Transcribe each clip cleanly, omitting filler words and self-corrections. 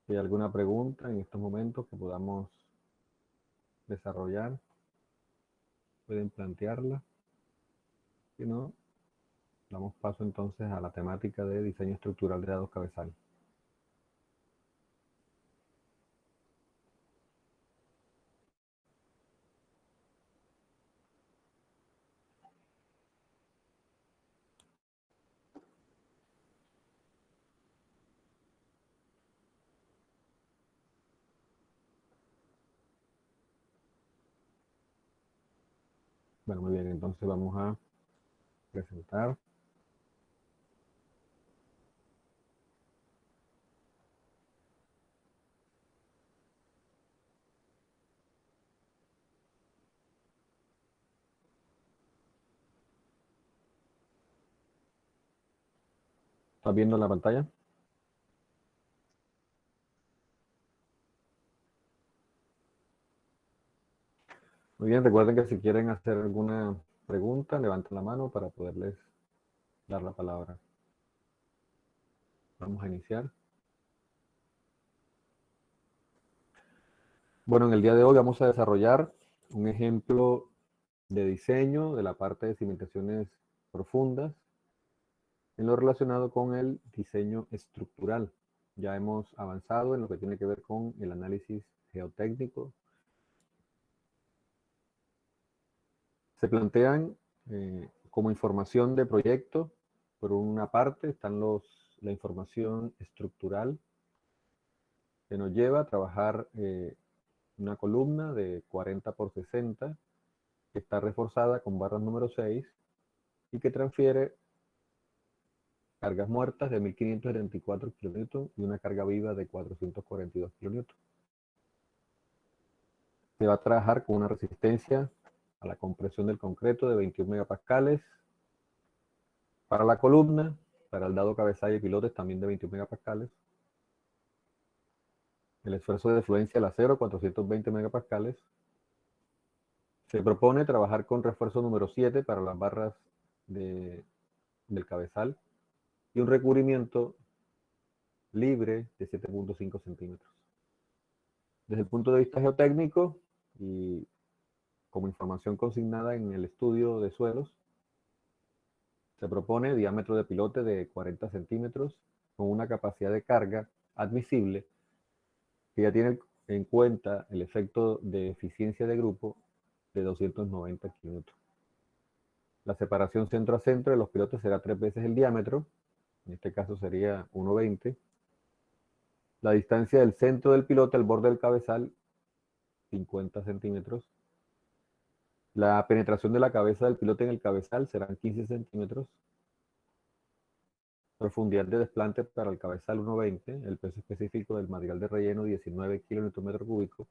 Si hay alguna pregunta en estos momentos que podamos desarrollar, pueden plantearla. Si no, damos paso entonces a la temática de diseño estructural de dados cabezal. Bueno, muy bien, entonces vamos a presentar. ¿Estás viendo la pantalla? Muy bien, recuerden que si quieren hacer alguna pregunta, levanten la mano para poderles dar la palabra. Vamos a iniciar. Bueno, en el día de hoy vamos a desarrollar un ejemplo de diseño de la parte de cimentaciones profundas en lo relacionado con el diseño estructural. Ya hemos avanzado en lo que tiene que ver con el análisis geotécnico. Se plantean como información de proyecto, por una parte están la información estructural que nos lleva a trabajar una columna de 40 por 60 que está reforzada con barras número 6 y que transfiere cargas muertas de 1574 kN y una carga viva de 442 kN. Se va a trabajar con una resistencia a la compresión del concreto de 21 megapascales para la columna, para el dado cabezal y pilotes también de 21 megapascales. El esfuerzo de fluencia del acero, 420 megapascales. Se propone trabajar con refuerzo número 7 para las barras del cabezal y un recubrimiento libre de 7.5 centímetros. Desde el punto de vista geotécnico y como información consignada en el estudio de suelos, se propone diámetro de pilote de 40 centímetros con una capacidad de carga admisible que ya tiene en cuenta el efecto de eficiencia de grupo de 290 kilómetros. La separación centro a centro de los pilotes será 3 veces el diámetro, en este caso sería 1,20. La distancia del centro del pilote al borde del cabezal, 50 centímetros. La penetración de la cabeza del pilote en el cabezal serán 15 centímetros. Profundidad de desplante para el cabezal 1,20. El peso específico del material de relleno 19 kN cúbico.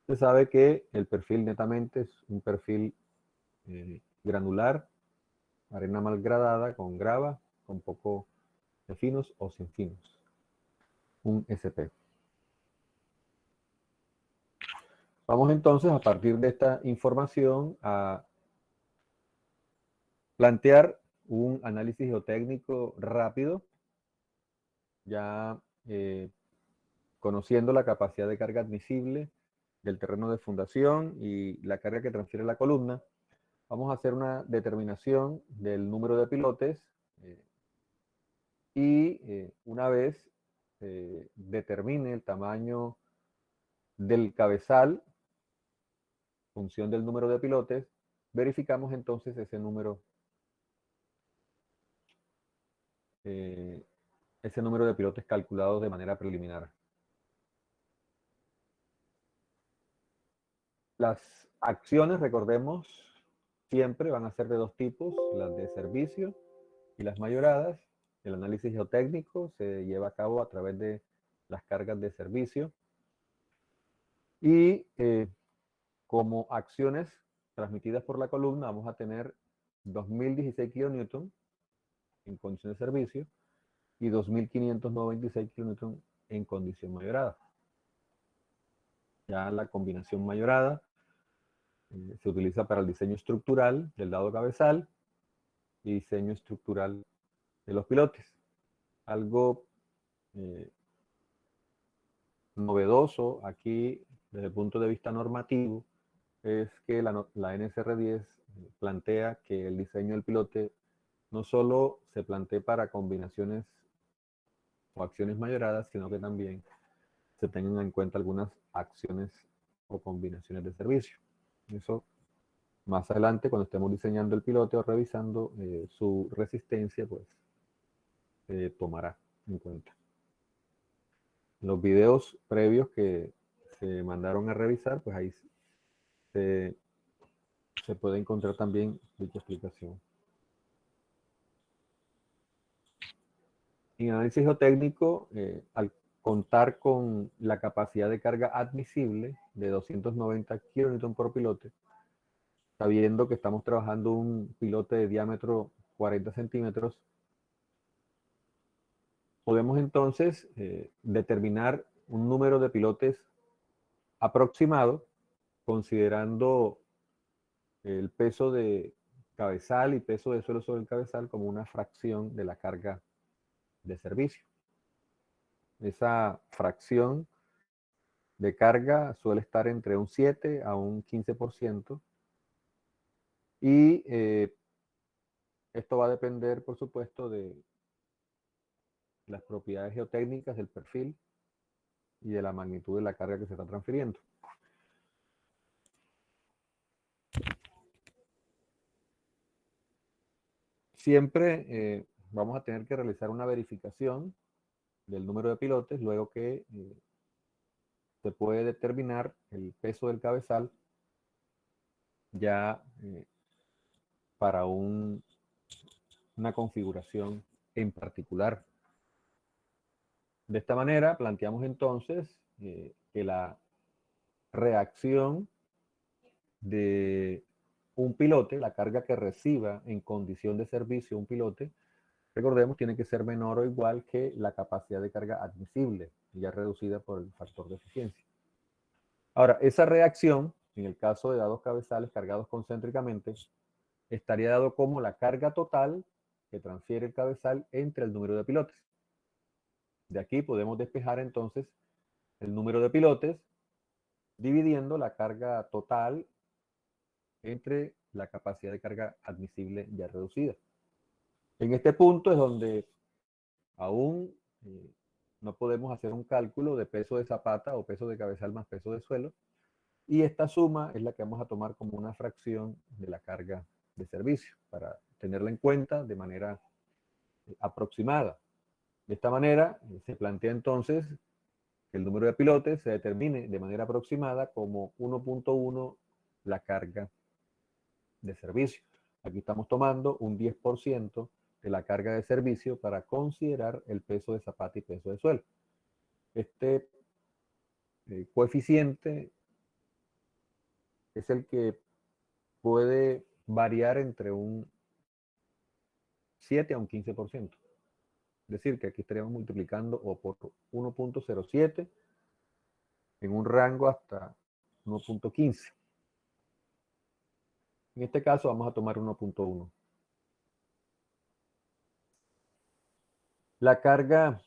Se sabe que el perfil netamente es un perfil granular, arena mal gradada, con grava, con poco de finos o sin finos. Un SP. Vamos entonces a partir de esta información a plantear un análisis geotécnico rápido, ya conociendo la capacidad de carga admisible del terreno de fundación y la carga que transfiere la columna. Vamos a hacer una determinación del número de pilotes y una vez determine el tamaño del cabezal, función del número de pilotes, verificamos entonces ese número de pilotes calculados de manera preliminar. Las acciones, recordemos, siempre van a ser de dos tipos, las de servicio y las mayoradas. El análisis geotécnico se lleva a cabo a través de las cargas de servicio y como acciones transmitidas por la columna vamos a tener 2016 kN en condición de servicio y 2596 kN en condición mayorada. Ya la combinación mayorada se utiliza para el diseño estructural del dado cabezal y diseño estructural de los pilotes. Algo novedoso aquí, desde el punto de vista normativo, es que la NSR10 plantea que el diseño del pilote no solo se plantee para combinaciones o acciones mayoradas, sino que también se tengan en cuenta algunas acciones o combinaciones de servicio. Eso más adelante, cuando estemos diseñando el pilote o revisando su resistencia, pues se tomará en cuenta. Los videos previos que se mandaron a revisar, pues ahí se puede encontrar también dicha explicación. En análisis geotécnico, al contar con la capacidad de carga admisible de 290 kN por pilote, sabiendo que estamos trabajando un pilote de diámetro 40 centímetros, podemos entonces determinar un número de pilotes aproximado, considerando el peso de cabezal y peso de suelo sobre el cabezal como una fracción de la carga de servicio. Esa fracción de carga suele estar entre un 7 a un 15%, y esto va a depender, por supuesto, de las propiedades geotécnicas del perfil y de la magnitud de la carga que se está transfiriendo. Siempre vamos a tener que realizar una verificación del número de pilotes, luego que se puede determinar el peso del cabezal ya para una configuración en particular. De esta manera planteamos entonces que la reacción de un pilote, la carga que reciba en condición de servicio un pilote, recordemos, tiene que ser menor o igual que la capacidad de carga admisible, ya reducida por el factor de eficiencia. Ahora, esa reacción, en el caso de dados cabezales cargados concéntricamente, estaría dado como la carga total que transfiere el cabezal entre el número de pilotes. De aquí podemos despejar entonces el número de pilotes dividiendo la carga total entre la capacidad de carga admisible ya reducida. En este punto es donde aún no podemos hacer un cálculo de peso de zapata o peso de cabezal más peso de suelo, y esta suma es la que vamos a tomar como una fracción de la carga de servicio para tenerla en cuenta de manera aproximada. De esta manera se plantea entonces que el número de pilotes se determine de manera aproximada como 1.1 la carga de servicio. Aquí estamos tomando un 10% de la carga de servicio para considerar el peso de zapata y peso de suelo. Este coeficiente es el que puede variar entre un 7 a un 15%. Es decir, que aquí estaríamos multiplicando o por 1.07 en un rango hasta 1.15. En este caso vamos a tomar 1.1. La carga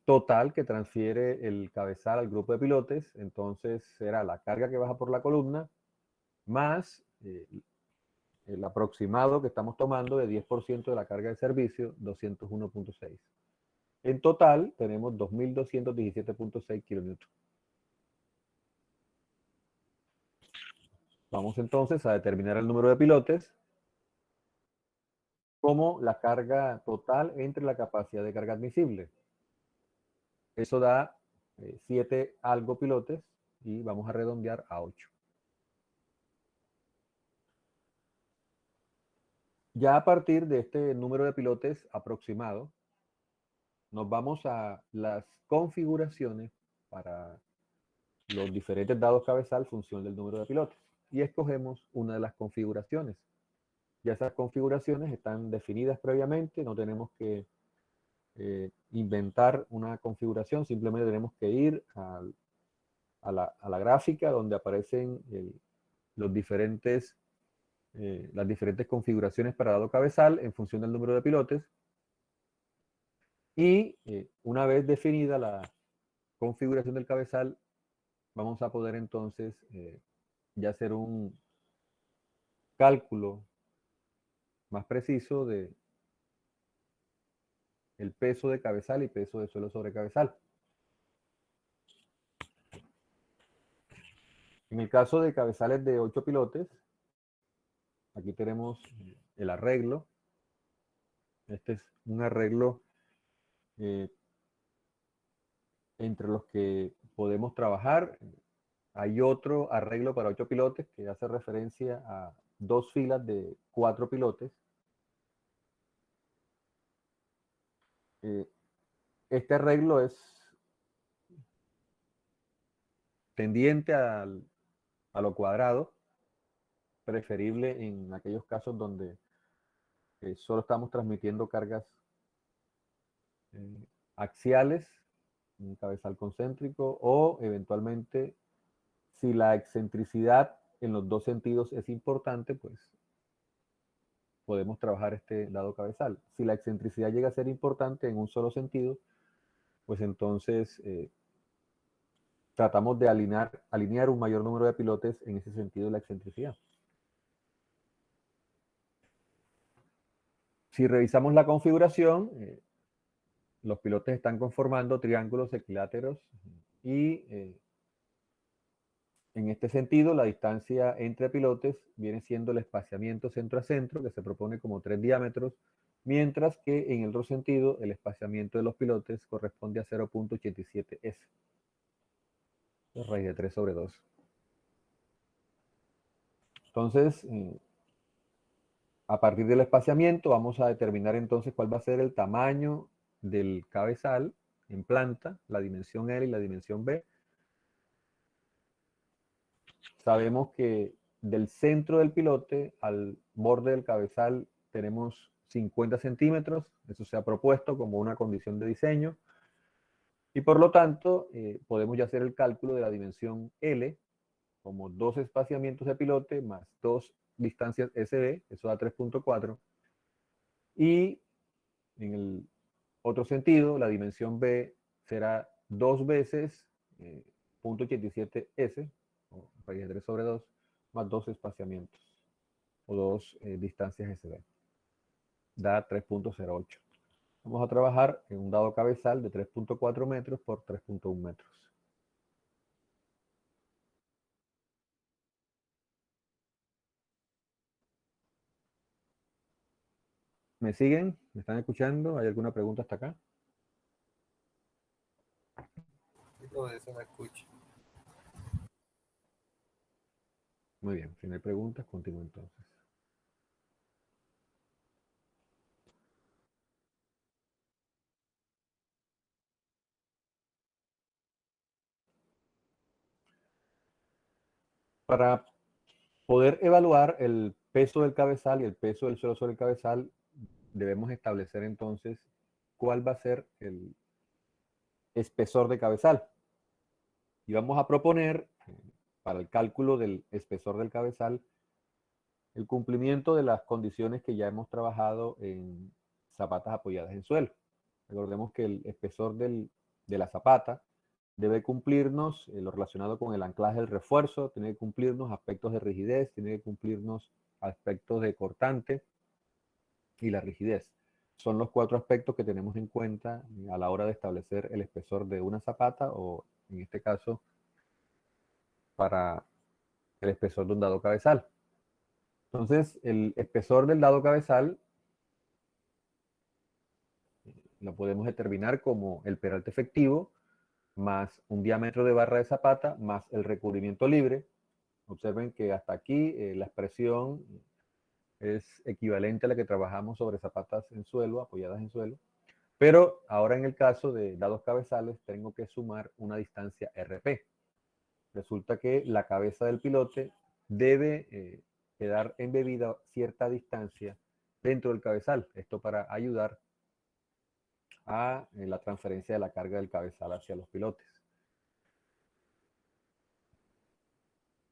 total que transfiere el cabezal al grupo de pilotes, entonces será la carga que baja por la columna más el aproximado que estamos tomando de 10% de la carga de servicio, 201.6. En total tenemos 2.217.6 kN. Vamos entonces a determinar el número de pilotes como la carga total entre la capacidad de carga admisible. Eso da 7 algo pilotes y vamos a redondear a 8. Ya a partir de este número de pilotes aproximado, nos vamos a las configuraciones para los diferentes dados cabezal función del número de pilotes y escogemos una de las configuraciones. Ya esas configuraciones están definidas previamente, no tenemos que inventar una configuración, simplemente tenemos que ir a la gráfica donde aparecen las diferentes configuraciones para dado cabezal en función del número de pilotes, y una vez definida la configuración del cabezal, vamos a poder entonces ya hacer un cálculo más preciso de el peso de cabezal y peso de suelo sobre cabezal. En el caso de cabezales de 8 pilotes, aquí tenemos el arreglo. Este es un arreglo entre los que podemos trabajar. Hay otro arreglo para 8 pilotes que hace referencia a 2 filas de 4 pilotes. Este arreglo es tendiente a lo cuadrado, preferible en aquellos casos donde solo estamos transmitiendo cargas axiales, un cabezal concéntrico, o eventualmente si la excentricidad en los dos sentidos es importante, pues podemos trabajar este lado cabezal. Si la excentricidad llega a ser importante en un solo sentido, pues entonces tratamos de alinear un mayor número de pilotes en ese sentido de la excentricidad. Si revisamos la configuración, los pilotes están conformando triángulos equiláteros y en este sentido la distancia entre pilotes viene siendo el espaciamiento centro a centro, que se propone como 3 diámetros, mientras que en el otro sentido el espaciamiento de los pilotes corresponde a 0.87 s, raíz de 3 sobre 2. Entonces, a partir del espaciamiento vamos a determinar entonces cuál va a ser el tamaño del cabezal en planta, la dimensión L y la dimensión B. Sabemos que del centro del pilote al borde del cabezal tenemos 50 centímetros, eso se ha propuesto como una condición de diseño, y por lo tanto podemos ya hacer el cálculo de la dimensión L como 2 espaciamientos de pilote más 2 distancias SB, eso da 3.4, y en el otro sentido, la dimensión B será 2 veces 0.87 s, o raíz de 3 sobre 2, más 2 espaciamientos, o 2 distancias SB. Da 3.08. Vamos a trabajar en un dado cabezal de 3.4 metros por 3.1 metros. ¿Me siguen? ¿Me están escuchando? ¿Hay alguna pregunta hasta acá? Todo eso me escucha. Muy bien, si no hay preguntas, continúo entonces. Para poder evaluar el peso del cabezal y el peso del suelo sobre el cabezal, debemos establecer entonces cuál va a ser el espesor de cabezal. Y vamos a proponer, para el cálculo del espesor del cabezal, el cumplimiento de las condiciones que ya hemos trabajado en zapatas apoyadas en suelo. Recordemos que el espesor de la zapata debe cumplirnos lo relacionado con el anclaje del refuerzo, tiene que cumplirnos aspectos de rigidez, tiene que cumplirnos aspectos de cortante y la rigidez. Son los 4 aspectos que tenemos en cuenta a la hora de establecer el espesor de una zapata o, en este caso, para el espesor de un dado cabezal. Entonces, el espesor del dado cabezal lo podemos determinar como el peralte efectivo más un diámetro de barra de zapata más el recubrimiento libre. Observen que hasta aquí la expresión es equivalente a la que trabajamos sobre zapatas en suelo, apoyadas en suelo. Pero ahora en el caso de dados cabezales tengo que sumar una distancia RP. Resulta que la cabeza del pilote debe quedar embebida cierta distancia dentro del cabezal. Esto para ayudar a la transferencia de la carga del cabezal hacia los pilotes.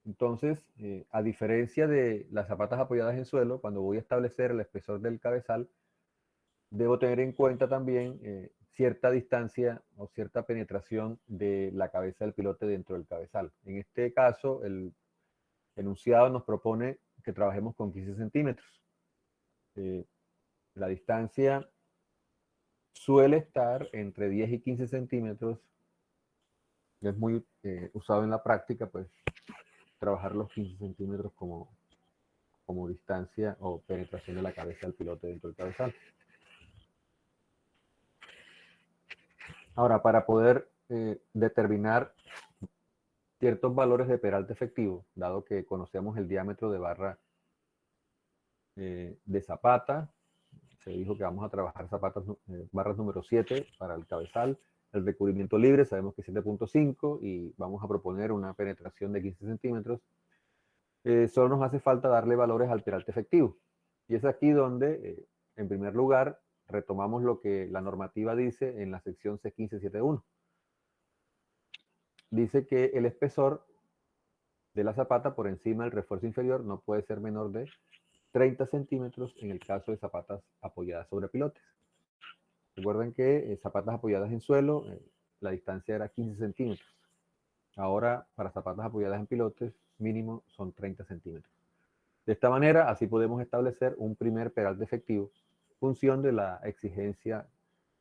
Entonces, a diferencia de las zapatas apoyadas en suelo, cuando voy a establecer el espesor del cabezal, debo tener en cuenta también cierta distancia o cierta penetración de la cabeza del pilote dentro del cabezal. En este caso, el enunciado nos propone que trabajemos con 15 centímetros. La distancia suele estar entre 10 y 15 centímetros. Es muy usado en la práctica, pues, trabajar los 15 centímetros como distancia o penetración de la cabeza del pilote dentro del cabezal. Ahora, para poder determinar ciertos valores de peralte efectivo, dado que conocemos el diámetro de barra de zapata, se dijo que vamos a trabajar barras número 7 para el cabezal, el recubrimiento libre sabemos que es 7.5 y vamos a proponer una penetración de 15 centímetros. Solo nos hace falta darle valores al peralte efectivo. Y es aquí donde, en primer lugar, retomamos lo que la normativa dice en la sección C1571. Dice que el espesor de la zapata por encima del refuerzo inferior no puede ser menor de 30 centímetros en el caso de zapatas apoyadas sobre pilotes. Recuerden que zapatas apoyadas en suelo, la distancia era 15 centímetros. Ahora, para zapatas apoyadas en pilotes, mínimo son 30 centímetros. De esta manera, así podemos establecer un primer peralte efectivo, función de la exigencia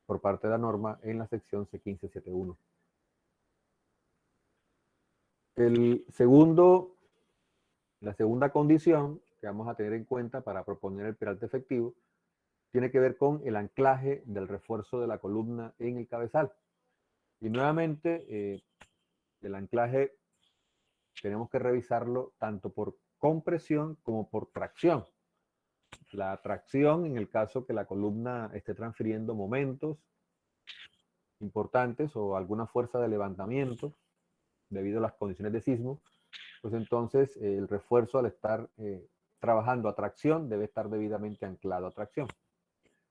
por parte de la norma en la sección C1571. La segunda condición que vamos a tener en cuenta para proponer el peralte efectivo tiene que ver con el anclaje del refuerzo de la columna en el cabezal. Y nuevamente, el anclaje tenemos que revisarlo tanto por compresión como por tracción. La tracción, en el caso que la columna esté transfiriendo momentos importantes o alguna fuerza de levantamiento debido a las condiciones de sismo, pues entonces el refuerzo al estar trabajando a tracción debe estar debidamente anclado a tracción.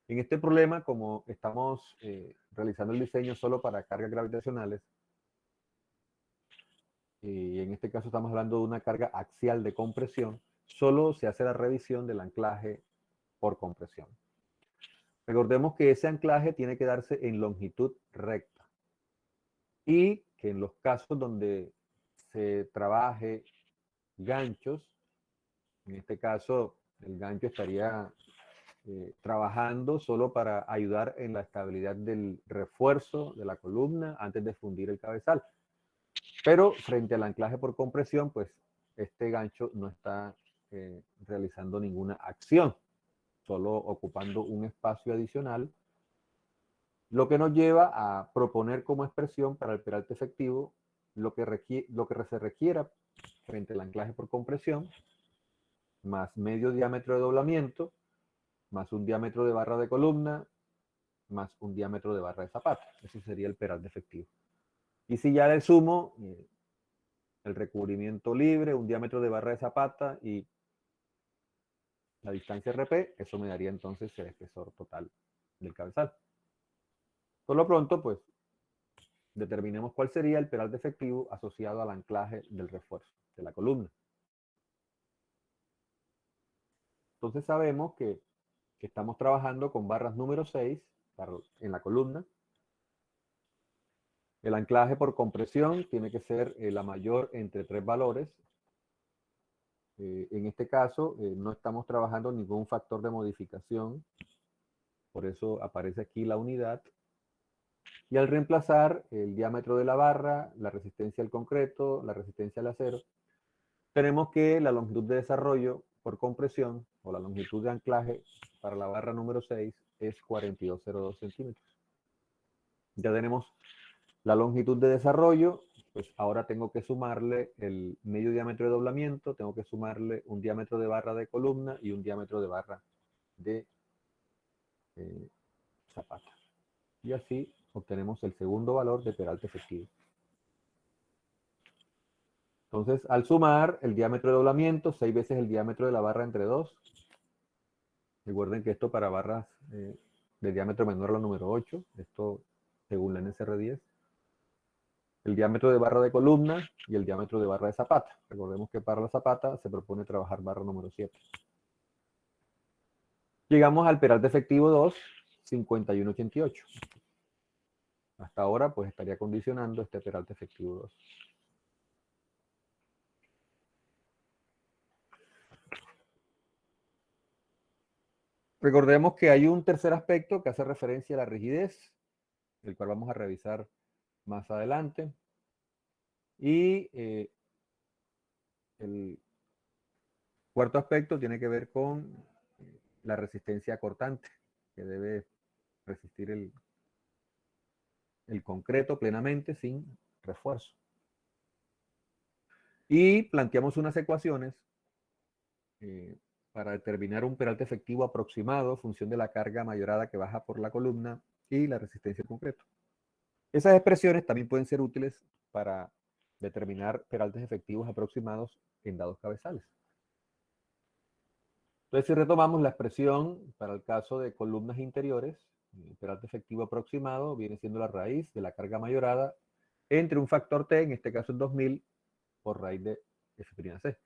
En este problema, como estamos realizando el diseño solo para cargas gravitacionales, y en este caso estamos hablando de una carga axial de compresión, solo se hace la revisión del anclaje por compresión. Recordemos que ese anclaje tiene que darse en longitud recta y que en los casos donde se trabaje ganchos, en este caso el gancho estaría trabajando solo para ayudar en la estabilidad del refuerzo de la columna antes de fundir el cabezal. Pero frente al anclaje por compresión, pues este gancho no está realizando ninguna acción, solo ocupando un espacio adicional, lo que nos lleva a proponer como expresión para el peralte efectivo lo que se requiera frente al anclaje por compresión, más medio diámetro de doblamiento, más un diámetro de barra de columna, más un diámetro de barra de zapata. Ese sería el peralte efectivo. Y si ya le sumo el recubrimiento libre, un diámetro de barra de zapata y la distancia RP, eso me daría entonces el espesor total del cabezal. Por lo pronto, pues, determinemos cuál sería el peralte efectivo asociado al anclaje del refuerzo de la columna. Entonces sabemos que estamos trabajando con barras número 6 en la columna. El anclaje por compresión tiene que ser la mayor entre 3 valores. En este caso, no estamos trabajando ningún factor de modificación. Por eso aparece aquí la unidad. Y al reemplazar el diámetro de la barra, la resistencia al concreto, la resistencia al acero, tenemos que la longitud de desarrollo por compresión o la longitud de anclaje para la barra número 6 es 42,02 centímetros. Ya tenemos la longitud de desarrollo, pues ahora tengo que sumarle el medio diámetro de doblamiento, tengo que sumarle un diámetro de barra de columna y un diámetro de barra de zapata. Y así obtenemos el segundo valor de peralte efectivo. Entonces, al sumar el diámetro de doblamiento, 6 veces el diámetro de la barra entre 2. Recuerden que esto para barras de diámetro menor a la número 8, esto según la NSR10. El diámetro de barra de columna y el diámetro de barra de zapata. Recordemos que para la zapata se propone trabajar barra número 7. Llegamos al peralte efectivo 2, 51,88. Hasta ahora, pues estaría condicionando este peralte efectivo 2. Recordemos que hay un tercer aspecto que hace referencia a la rigidez, el cual vamos a revisar más adelante. Y el cuarto aspecto tiene que ver con la resistencia cortante, que debe resistir el concreto plenamente sin refuerzo. Y planteamos unas ecuaciones para determinar un peralte efectivo aproximado en función de la carga mayorada que baja por la columna y la resistencia al concreto. Esas expresiones también pueden ser útiles para determinar peraltes efectivos aproximados en dados cabezales. Entonces, si retomamos la expresión para el caso de columnas interiores, el peralte efectivo aproximado viene siendo la raíz de la carga mayorada entre un factor T, en este caso es 2000, por raíz de F'(C).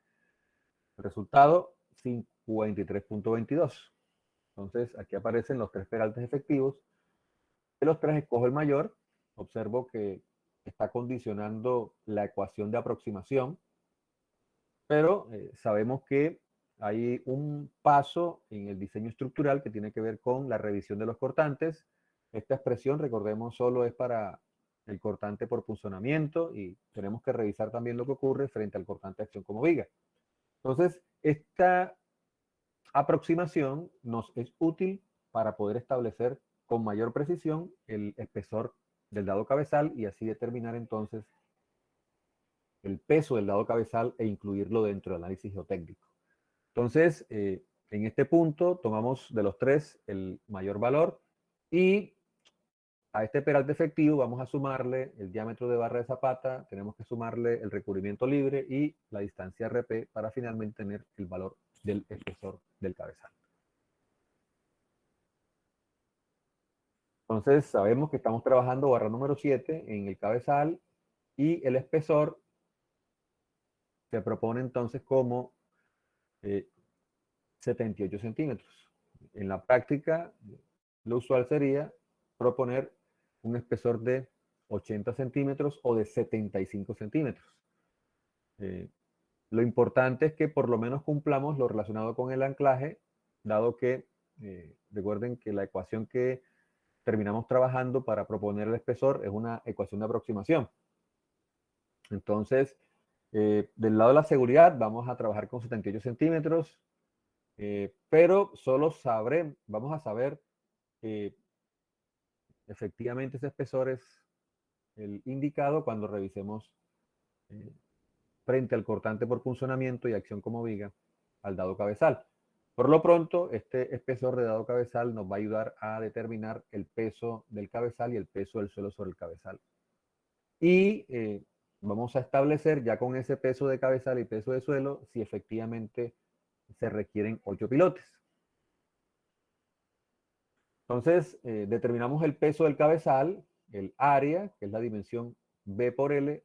El resultado, 53.22. Entonces, aquí aparecen los tres peraltes efectivos. De los tres escojo el mayor. Observo que está condicionando la ecuación de aproximación, pero sabemos que hay un paso en el diseño estructural que tiene que ver con la revisión de los cortantes. Esta expresión, recordemos, solo es para el cortante por punzonamiento y tenemos que revisar también lo que ocurre frente al cortante de acción como viga. Entonces, esta aproximación nos es útil para poder establecer con mayor precisión el espesor del dado cabezal y así determinar entonces el peso del dado cabezal e incluirlo dentro del análisis geotécnico. Entonces, en este punto tomamos de los tres el mayor valor y a este peralte efectivo vamos a sumarle el diámetro de barra de zapata, tenemos que sumarle el recubrimiento libre y la distancia RP para finalmente tener el valor del espesor del cabezal. Entonces sabemos que estamos trabajando barra número 7 en el cabezal y el espesor se propone entonces como 78 centímetros. En la práctica, lo usual sería proponer un espesor de 80 centímetros o de 75 centímetros. Lo importante es que por lo menos cumplamos lo relacionado con el anclaje, dado que recuerden que la ecuación que terminamos trabajando para proponer el espesor es una ecuación de aproximación. Entonces, del lado de la seguridad vamos a trabajar con 78 centímetros, pero solo vamos a saber efectivamente ese espesor es el indicado cuando revisemos frente al cortante por punzonamiento y acción como viga al dado cabezal. Por lo pronto, este espesor de dado cabezal nos va a ayudar a determinar el peso del cabezal y el peso del suelo sobre el cabezal. Y vamos a establecer ya con ese peso de cabezal y peso de suelo si efectivamente se requieren 8 pilotes. Entonces, determinamos el peso del cabezal, el área, que es la dimensión B por L,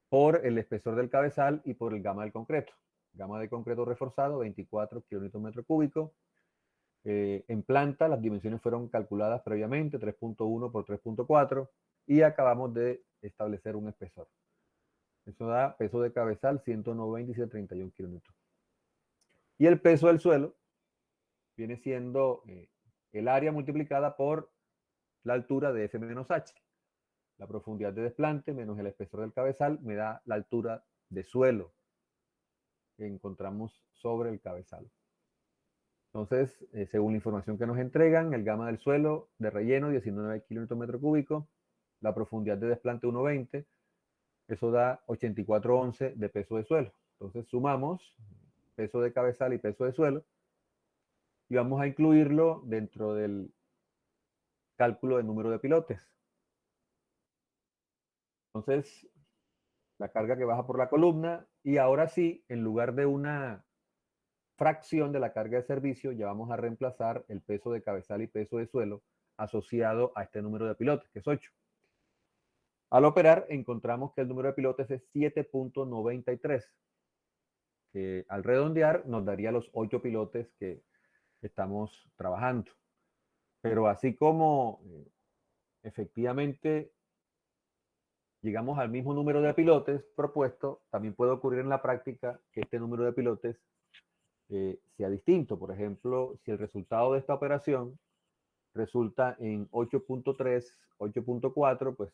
por el espesor del cabezal y por el gamma del concreto. Gamma de concreto reforzado, 24 kilómetros cúbicos. En planta, las dimensiones fueron calculadas previamente, 3.1 por 3.4, y acabamos de establecer un espesor. Eso da peso de cabezal 197,31 kilómetros. Y el peso del suelo viene siendo el área multiplicada por la altura de F menos H. La profundidad de desplante menos el espesor del cabezal me da la altura de suelo que encontramos sobre el cabezal. Entonces, según la información que nos entregan, el gamma del suelo de relleno 19 kilómetros metro cúbico, la profundidad de desplante 1,20, eso da 84,11 de peso de suelo. Entonces sumamos peso de cabezal y peso de suelo y vamos a incluirlo dentro del cálculo de número de pilotes. Entonces, la carga que baja por la columna y ahora sí, en lugar de una fracción de la carga de servicio, ya vamos a reemplazar el peso de cabezal y peso de suelo asociado a este número de pilotes, que es 8. Al operar, encontramos que el número de pilotes es 7.93, que al redondear nos daría los 8 pilotes que estamos trabajando. Pero así como efectivamente llegamos al mismo número de pilotes propuesto, también puede ocurrir en la práctica que este número de pilotes sea distinto. Por ejemplo, si el resultado de esta operación resulta en 8.3, 8.4, pues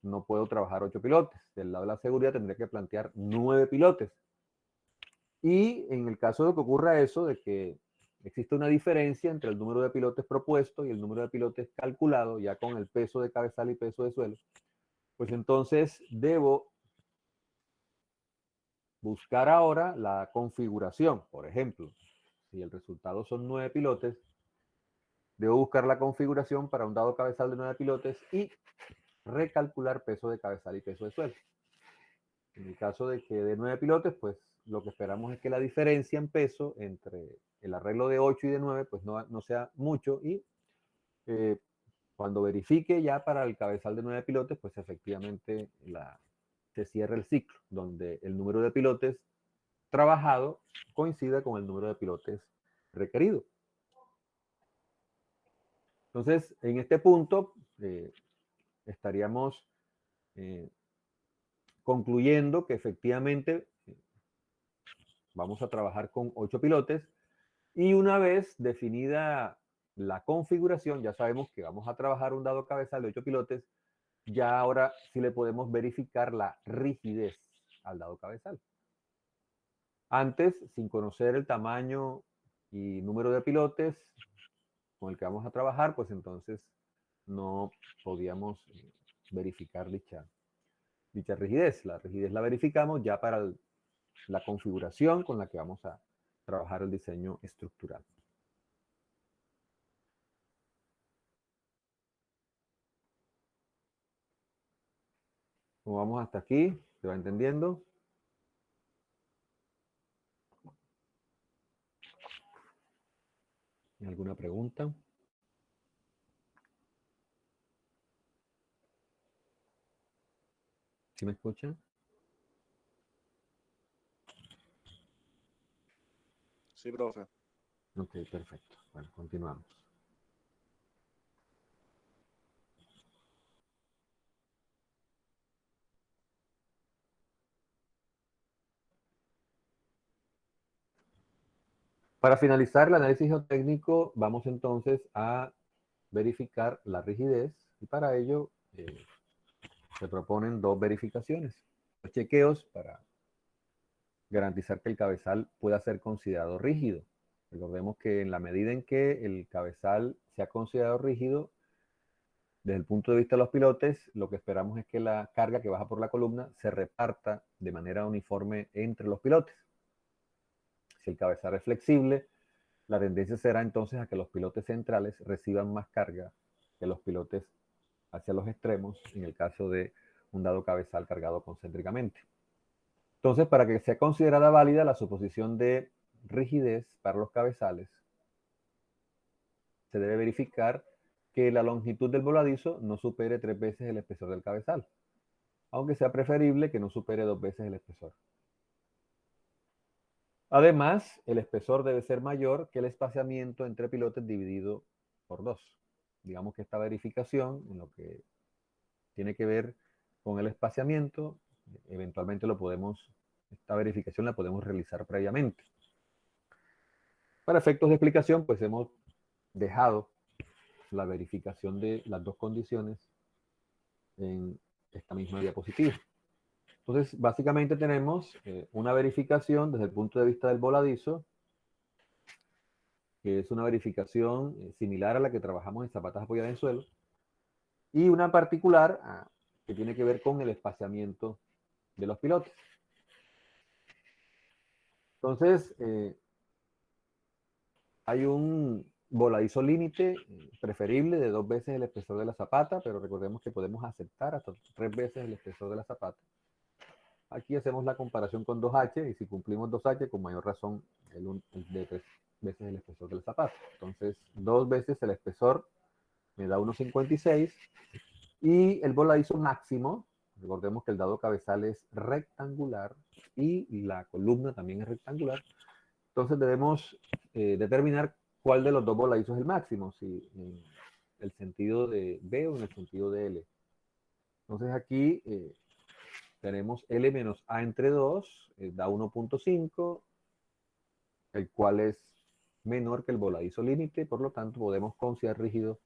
no puedo trabajar 8 pilotes. Del lado de la seguridad tendría que plantear 9 pilotes. Y en el caso de que ocurra eso, de que existe una diferencia entre el número de pilotes propuesto y el número de pilotes calculado, ya con el peso de cabezal y peso de suelo, pues entonces debo buscar ahora la configuración. Por ejemplo, si el resultado son 9 pilotes, debo buscar la configuración para un dado cabezal de 9 pilotes y recalcular peso de cabezal y peso de suelo. En el caso de que de 9 pilotes, pues lo que esperamos es que la diferencia en peso entre el arreglo de 8 y de 9, pues no sea mucho, y eh, cuando verifique ya para el cabezal de 9 pilotes, pues efectivamente se cierra el ciclo, donde el número de pilotes trabajado coincida con el número de pilotes requerido. Entonces, en este punto, estaríamos concluyendo que efectivamente vamos a trabajar con 8 pilotes, y una vez definida la configuración, ya sabemos que vamos a trabajar un dado cabezal de 8 pilotes, ya ahora sí le podemos verificar la rigidez al dado cabezal. Antes, sin conocer el tamaño y número de pilotes con el que vamos a trabajar, pues entonces no podíamos verificar dicha rigidez. La rigidez la verificamos ya para la configuración con la que vamos a trabajar el diseño estructural. Como vamos hasta aquí, ¿se va entendiendo? ¿Alguna pregunta? ¿Sí me escuchan? Sí, profe. Ok, perfecto. Bueno, continuamos. Para finalizar el análisis geotécnico, vamos entonces a verificar la rigidez, y para ello se proponen dos verificaciones. Los chequeos para garantizar que el cabezal pueda ser considerado rígido. Recordemos que en la medida en que el cabezal sea considerado rígido, desde el punto de vista de los pilotes, lo que esperamos es que la carga que baja por la columna se reparta de manera uniforme entre los pilotes. Si el cabezal es flexible, la tendencia será entonces a que los pilotes centrales reciban más carga que los pilotes hacia los extremos, en el caso de un dado cabezal cargado concéntricamente. Entonces, para que sea considerada válida la suposición de rigidez para los cabezales, se debe verificar que la longitud del voladizo no supere 3 veces el espesor del cabezal, aunque sea preferible que no supere 2 veces el espesor. Además, el espesor debe ser mayor que el espaciamiento entre pilotes dividido por 2. Digamos que esta verificación, en lo que tiene que ver con el espaciamiento, eventualmente esta verificación la podemos realizar previamente. Para efectos de explicación, pues hemos dejado la verificación de las dos condiciones en esta misma diapositiva. Entonces, básicamente tenemos una verificación desde el punto de vista del voladizo, que es una verificación similar a la que trabajamos en zapatas apoyadas en suelo, y una particular que tiene que ver con el espaciamiento de los pilotes. Entonces, hay un voladizo límite preferible de 2 veces el espesor de la zapata, pero recordemos que podemos aceptar hasta 3 veces el espesor de la zapata. Aquí hacemos la comparación con 2H, y si cumplimos 2H, con mayor razón el de 3 veces el espesor del zapato. Entonces, 2 veces el espesor me da 1,56, y el voladizo máximo, recordemos que el dado cabezal es rectangular y la columna también es rectangular, entonces debemos determinar cuál de los dos voladizos es el máximo, si el sentido de B o en el sentido de L. Entonces aquí tenemos L menos A entre 2, da 1.5, el cual es menor que el voladizo límite, por lo tanto podemos considerar rígido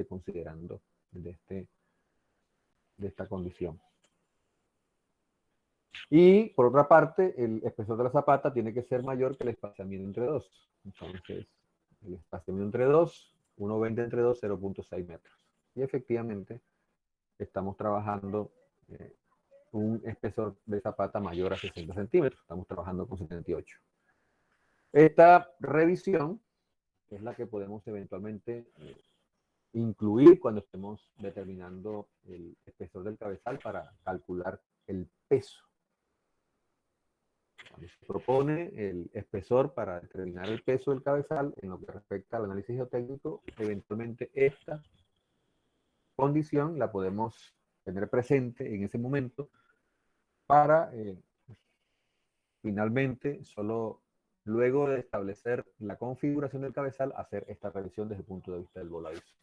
considerando desde esta condición. Y por otra parte, el espesor de la zapata tiene que ser mayor que el espaciamiento entre 2. Entonces, el espaciamiento entre 2, 1,20 entre 2, 0.6 metros. Y efectivamente, estamos trabajando un espesor de zapata mayor a 60 centímetros. Estamos trabajando con 78. Esta revisión es la que podemos eventualmente incluir cuando estemos determinando el espesor del cabezal para calcular el peso. Cuando se propone el espesor para determinar el peso del cabezal en lo que respecta al análisis geotécnico, eventualmente esta condición la podemos tener presente en ese momento para finalmente, solo luego de establecer la configuración del cabezal, hacer esta revisión desde el punto de vista del voladizo.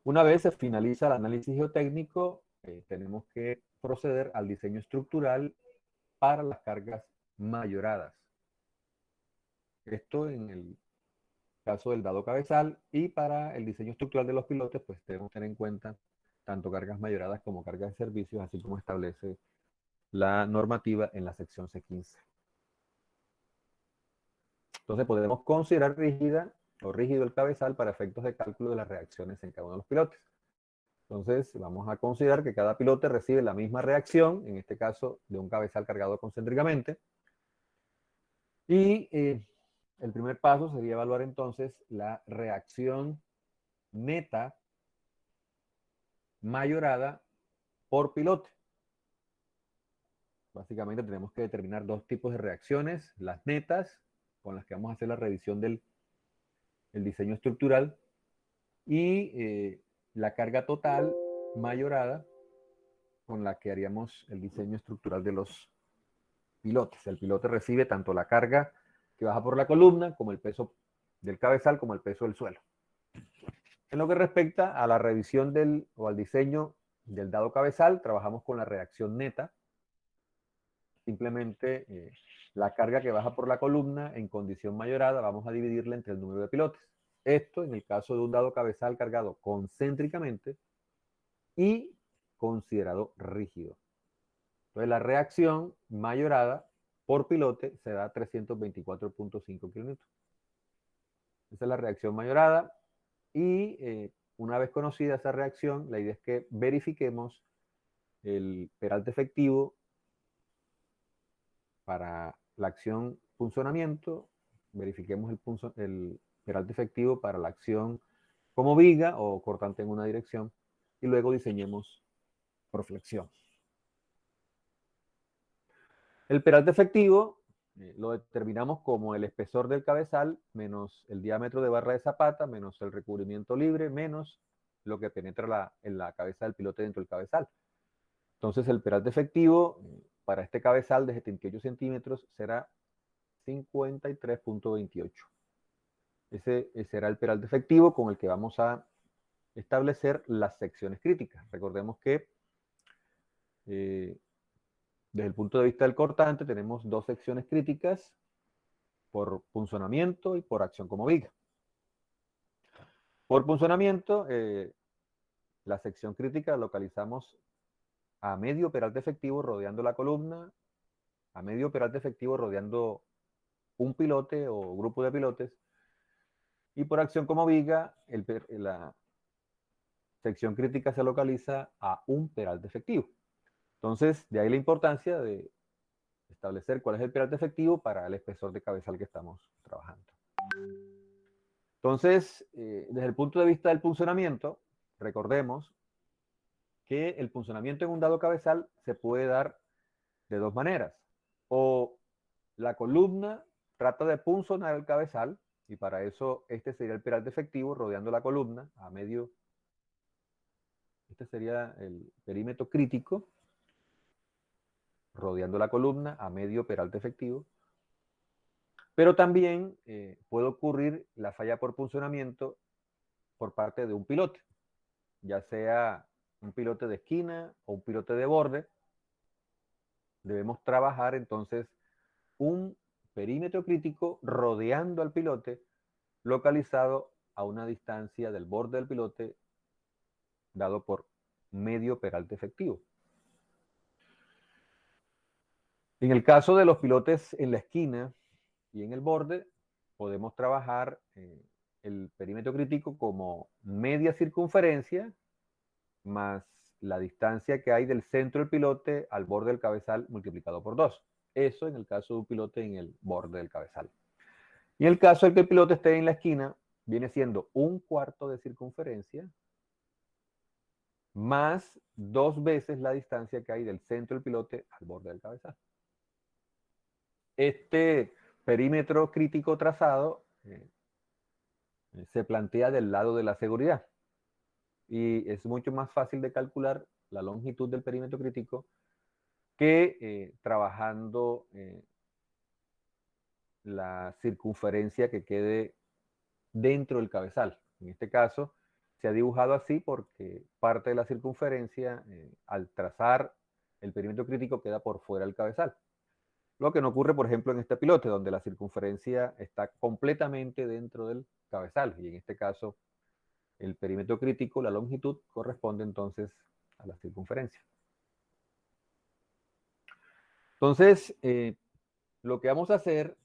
Una vez se finaliza el análisis geotécnico, tenemos que proceder al diseño estructural para las cargas mayoradas. Esto en el caso del dado cabezal, y para el diseño estructural de los pilotes, pues debemos tener en cuenta tanto cargas mayoradas como cargas de servicios, así como establece la normativa en la sección C15. Entonces podemos considerar rígida o rígido el cabezal para efectos de cálculo de las reacciones en cada uno de los pilotes. Entonces vamos a considerar que cada pilote recibe la misma reacción, en este caso de un cabezal cargado concéntricamente. Y el primer paso sería evaluar entonces la reacción neta mayorada por pilote. Básicamente tenemos que determinar dos tipos de reacciones, las netas, con las que vamos a hacer la revisión del diseño estructural, y la carga total mayorada, con la que haríamos el diseño estructural de los pilotes. El pilote recibe tanto la carga que baja por la columna, como el peso del cabezal, como el peso del suelo. En lo que respecta a la revisión o al diseño del dado cabezal, trabajamos con la reacción neta. Simplemente la carga que baja por la columna en condición mayorada vamos a dividirla entre el número de pilotes. Esto en el caso de un dado cabezal cargado concéntricamente y considerado rígido. Entonces la reacción mayorada por pilote se da 324.5 kilonewtons. Esa es la reacción mayorada, y una vez conocida esa reacción, la idea es que verifiquemos el peralte efectivo para la acción funcionamiento, verifiquemos el peralte efectivo para la acción como viga o cortante en una dirección, y luego diseñemos por flexión. El peralte efectivo lo determinamos como el espesor del cabezal menos el diámetro de barra de zapata menos el recubrimiento libre menos lo que penetra en la cabeza del pilote dentro del cabezal. Entonces el peralte efectivo para este cabezal de 78 centímetros será 53.28. Ese será el peralte efectivo con el que vamos a establecer las secciones críticas. Recordemos que desde el punto de vista del cortante tenemos dos secciones críticas, por punzonamiento y por acción como viga. Por punzonamiento, la sección crítica la localizamos a medio peralte efectivo rodeando la columna, a medio peralte efectivo rodeando un pilote o grupo de pilotes, y por acción como viga, la sección crítica se localiza a un peralte efectivo. Entonces, de ahí la importancia de establecer cuál es el peralte efectivo para el espesor de cabezal que estamos trabajando. Entonces, desde el punto de vista del punzonamiento, recordemos que el punzonamiento en un dado cabezal se puede dar de dos maneras. O la columna trata de punzonar el cabezal, y para eso este sería el peralte efectivo rodeando la columna a medio. Este sería el perímetro crítico rodeando la columna a medio peralte efectivo. Pero también puede ocurrir la falla por punzonamiento por parte de un pilote, ya sea un pilote de esquina o un pilote de borde. Debemos trabajar entonces un perímetro crítico rodeando al pilote, localizado a una distancia del borde del pilote dado por medio peralte efectivo. En el caso de los pilotes en la esquina y en el borde, podemos trabajar el perímetro crítico como media circunferencia más la distancia que hay del centro del pilote al borde del cabezal multiplicado por 2. Eso en el caso de un pilote en el borde del cabezal. Y en el caso de que el piloto esté en la esquina, viene siendo un cuarto de circunferencia más 2 veces la distancia que hay del centro del pilote al borde del cabezal. Este perímetro crítico trazado se plantea del lado de la seguridad y es mucho más fácil de calcular la longitud del perímetro crítico que trabajando la circunferencia que quede dentro del cabezal. En este caso se ha dibujado así porque parte de la circunferencia al trazar el perímetro crítico queda por fuera del cabezal. Lo que no ocurre, por ejemplo, en este pilote, donde la circunferencia está completamente dentro del cabezal. Y en este caso, el perímetro crítico, la longitud, corresponde entonces a la circunferencia. Entonces, lo que vamos a hacer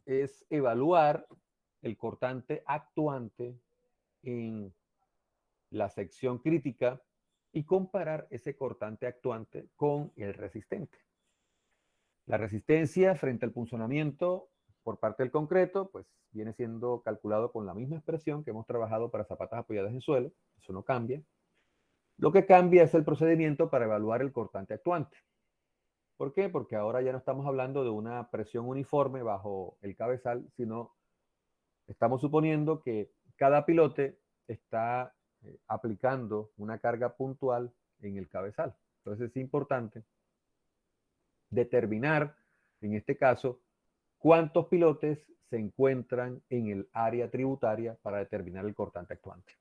es evaluar el cortante actuante en la sección crítica y comparar ese cortante actuante con el resistente. La resistencia frente al punzonamiento por parte del concreto, pues viene siendo calculado con la misma expresión que hemos trabajado para zapatas apoyadas en suelo, eso no cambia. Lo que cambia es el procedimiento para evaluar el cortante actuante. ¿Por qué? Porque ahora ya no estamos hablando de una presión uniforme bajo el cabezal, sino estamos suponiendo que cada pilote está aplicando una carga puntual en el cabezal. Entonces es importante determinar, en este caso, cuántos pilotes se encuentran en el área tributaria para determinar el cortante actuante.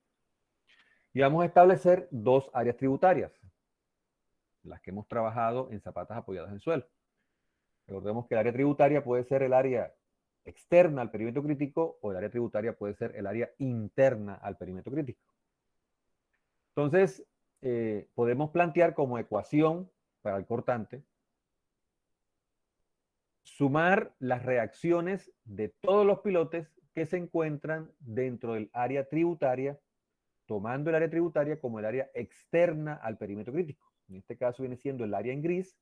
Y vamos a establecer 2 áreas tributarias, las que hemos trabajado en zapatas apoyadas en suelo. Recordemos que el área tributaria puede ser el área externa al perímetro crítico o el área tributaria puede ser el área interna al perímetro crítico. Entonces, podemos plantear como ecuación para el cortante sumar las reacciones de todos los pilotes que se encuentran dentro del área tributaria, tomando el área tributaria como el área externa al perímetro crítico. En este caso viene siendo el área en gris.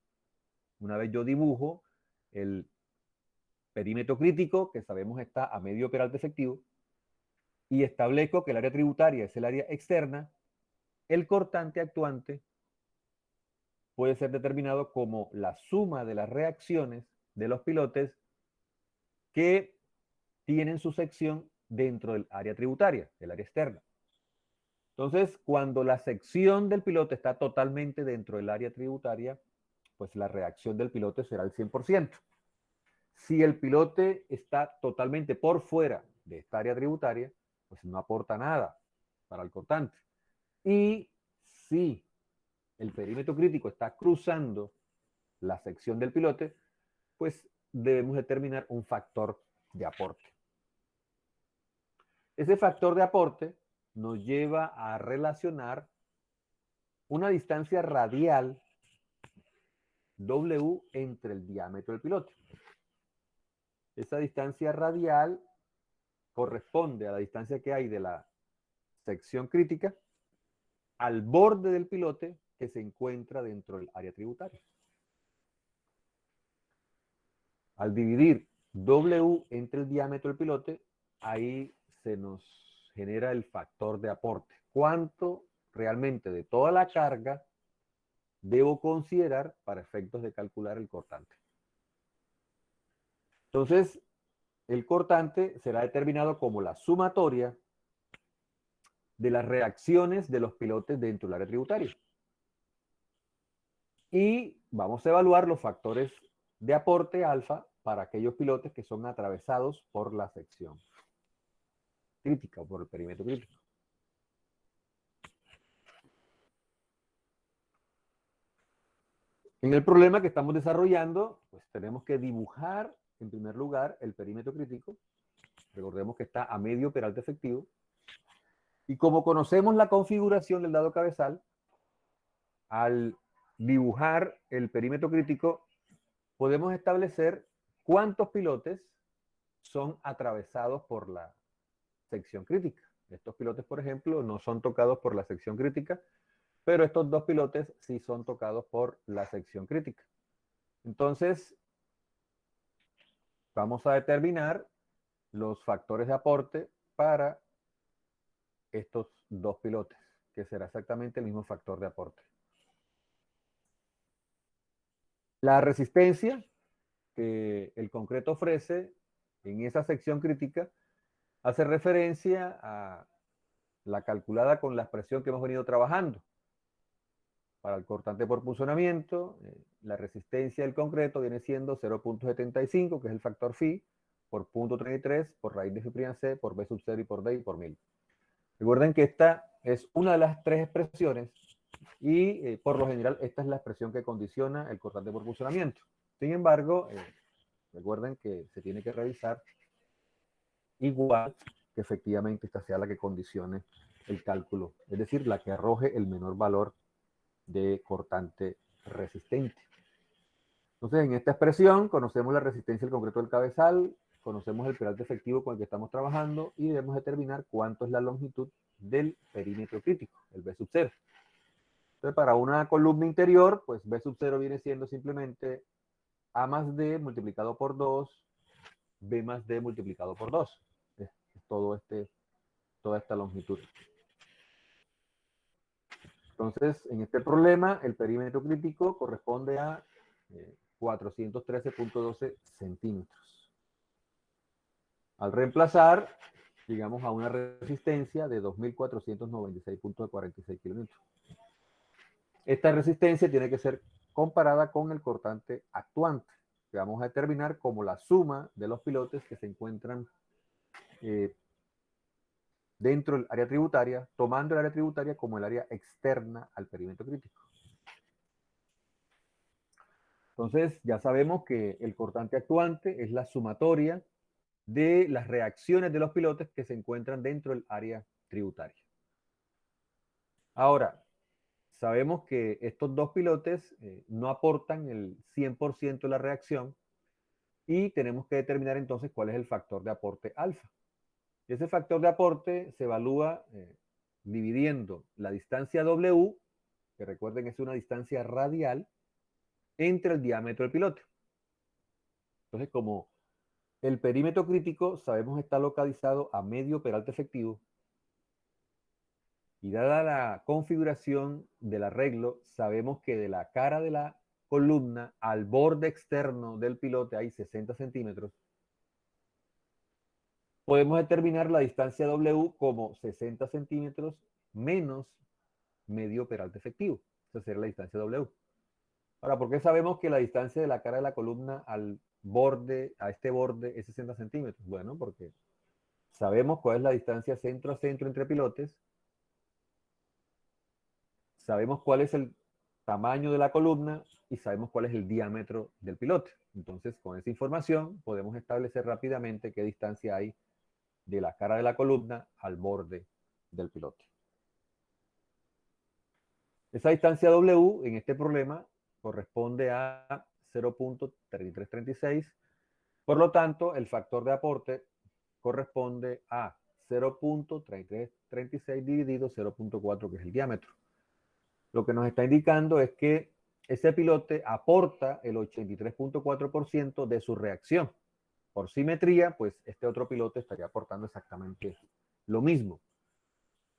Una vez yo dibujo el perímetro crítico, que sabemos está a medio peralte efectivo, y establezco que el área tributaria es el área externa, el cortante actuante puede ser determinado como la suma de las reacciones de los pilotes que tienen su sección dentro del área tributaria, del área externa. Entonces, cuando la sección del pilote está totalmente dentro del área tributaria, pues la reacción del pilote será el 100%. Si el pilote está totalmente por fuera de esta área tributaria, pues no aporta nada para el cortante. Y si el perímetro crítico está cruzando la sección del pilote, pues debemos determinar un factor de aporte. Ese factor de aporte nos lleva a relacionar una distancia radial W entre el diámetro del pilote. Esa distancia radial corresponde a la distancia que hay de la sección crítica al borde del pilote que se encuentra dentro del área tributaria. Al dividir W entre el diámetro del pilote, ahí se nos genera el factor de aporte. ¿Cuánto realmente de toda la carga debo considerar para efectos de calcular el cortante? Entonces, el cortante será determinado como la sumatoria de las reacciones de los pilotes dentro del área tributaria. Y vamos a evaluar los factores de aporte alfa para aquellos pilotes que son atravesados por la sección crítica o por el perímetro crítico. En el problema que estamos desarrollando, pues tenemos que dibujar, en primer lugar, el perímetro crítico. Recordemos que está a medio peralte efectivo. Y como conocemos la configuración del dado cabezal, al dibujar el perímetro crítico, podemos establecer cuántos pilotes son atravesados por la sección crítica. Estos pilotes, por ejemplo, no son tocados por la sección crítica, pero estos dos pilotes sí son tocados por la sección crítica. Entonces, vamos a determinar los factores de aporte para estos dos pilotes, que será exactamente el mismo factor de aporte. La resistencia que el concreto ofrece en esa sección crítica hace referencia a la calculada con la expresión que hemos venido trabajando. Para el cortante por punzonamiento, la resistencia del concreto viene siendo 0.75, que es el factor phi, por 0.33, por raíz de phi' c, por b sub 0 y por d y por 1000. Recuerden que esta es una de las tres expresiones y por lo general esta es la expresión que condiciona el cortante por punzonamiento. Sin embargo, recuerden que se tiene que revisar igual que efectivamente esta sea la que condicione el cálculo, es decir, la que arroje el menor valor de cortante resistente. Entonces, en esta expresión conocemos la resistencia del concreto del cabezal, conocemos el peralte efectivo con el que estamos trabajando y debemos determinar cuánto es la longitud del perímetro crítico, el B sub 0. Entonces, para una columna interior, pues B sub 0 viene siendo simplemente A más D multiplicado por 2, B más D multiplicado por 2. Es toda esta longitud. Entonces, en este problema, el perímetro crítico corresponde a 413.12 centímetros. Al reemplazar, llegamos a una resistencia de 2.496.46 kilómetros. Esta resistencia tiene que ser comparada con el cortante actuante, que vamos a determinar como la suma de los pilotes que se encuentran dentro del área tributaria, tomando el área tributaria como el área externa al perímetro crítico. Entonces, ya sabemos que el cortante actuante es la sumatoria de las reacciones de los pilotes que se encuentran dentro del área tributaria. Ahora, sabemos que estos dos pilotes no aportan el 100% de la reacción y tenemos que determinar entonces cuál es el factor de aporte alfa. Y ese factor de aporte se evalúa dividiendo la distancia W, que recuerden es una distancia radial, entre el diámetro del pilote. Entonces, como el perímetro crítico sabemos está localizado a medio peralte efectivo, y dada la configuración del arreglo, sabemos que de la cara de la columna al borde externo del pilote hay 60 centímetros. Podemos determinar la distancia W como 60 centímetros menos medio peralte efectivo. Esa sería la distancia W. Ahora, ¿por qué sabemos que la distancia de la cara de la columna al borde, a este borde, es 60 centímetros? Bueno, porque sabemos cuál es la distancia centro a centro entre pilotes, sabemos cuál es el tamaño de la columna y sabemos cuál es el diámetro del pilote. Entonces, con esa información podemos establecer rápidamente qué distancia hay de la cara de la columna al borde del pilote. Esa distancia W en este problema corresponde a 0.3336. Por lo tanto, el factor de aporte corresponde a 0.3336 dividido 0.4, que es el diámetro. Lo que nos está indicando es que ese pilote aporta el 83.4% de su reacción. Por simetría, pues este otro pilote estaría aportando exactamente lo mismo.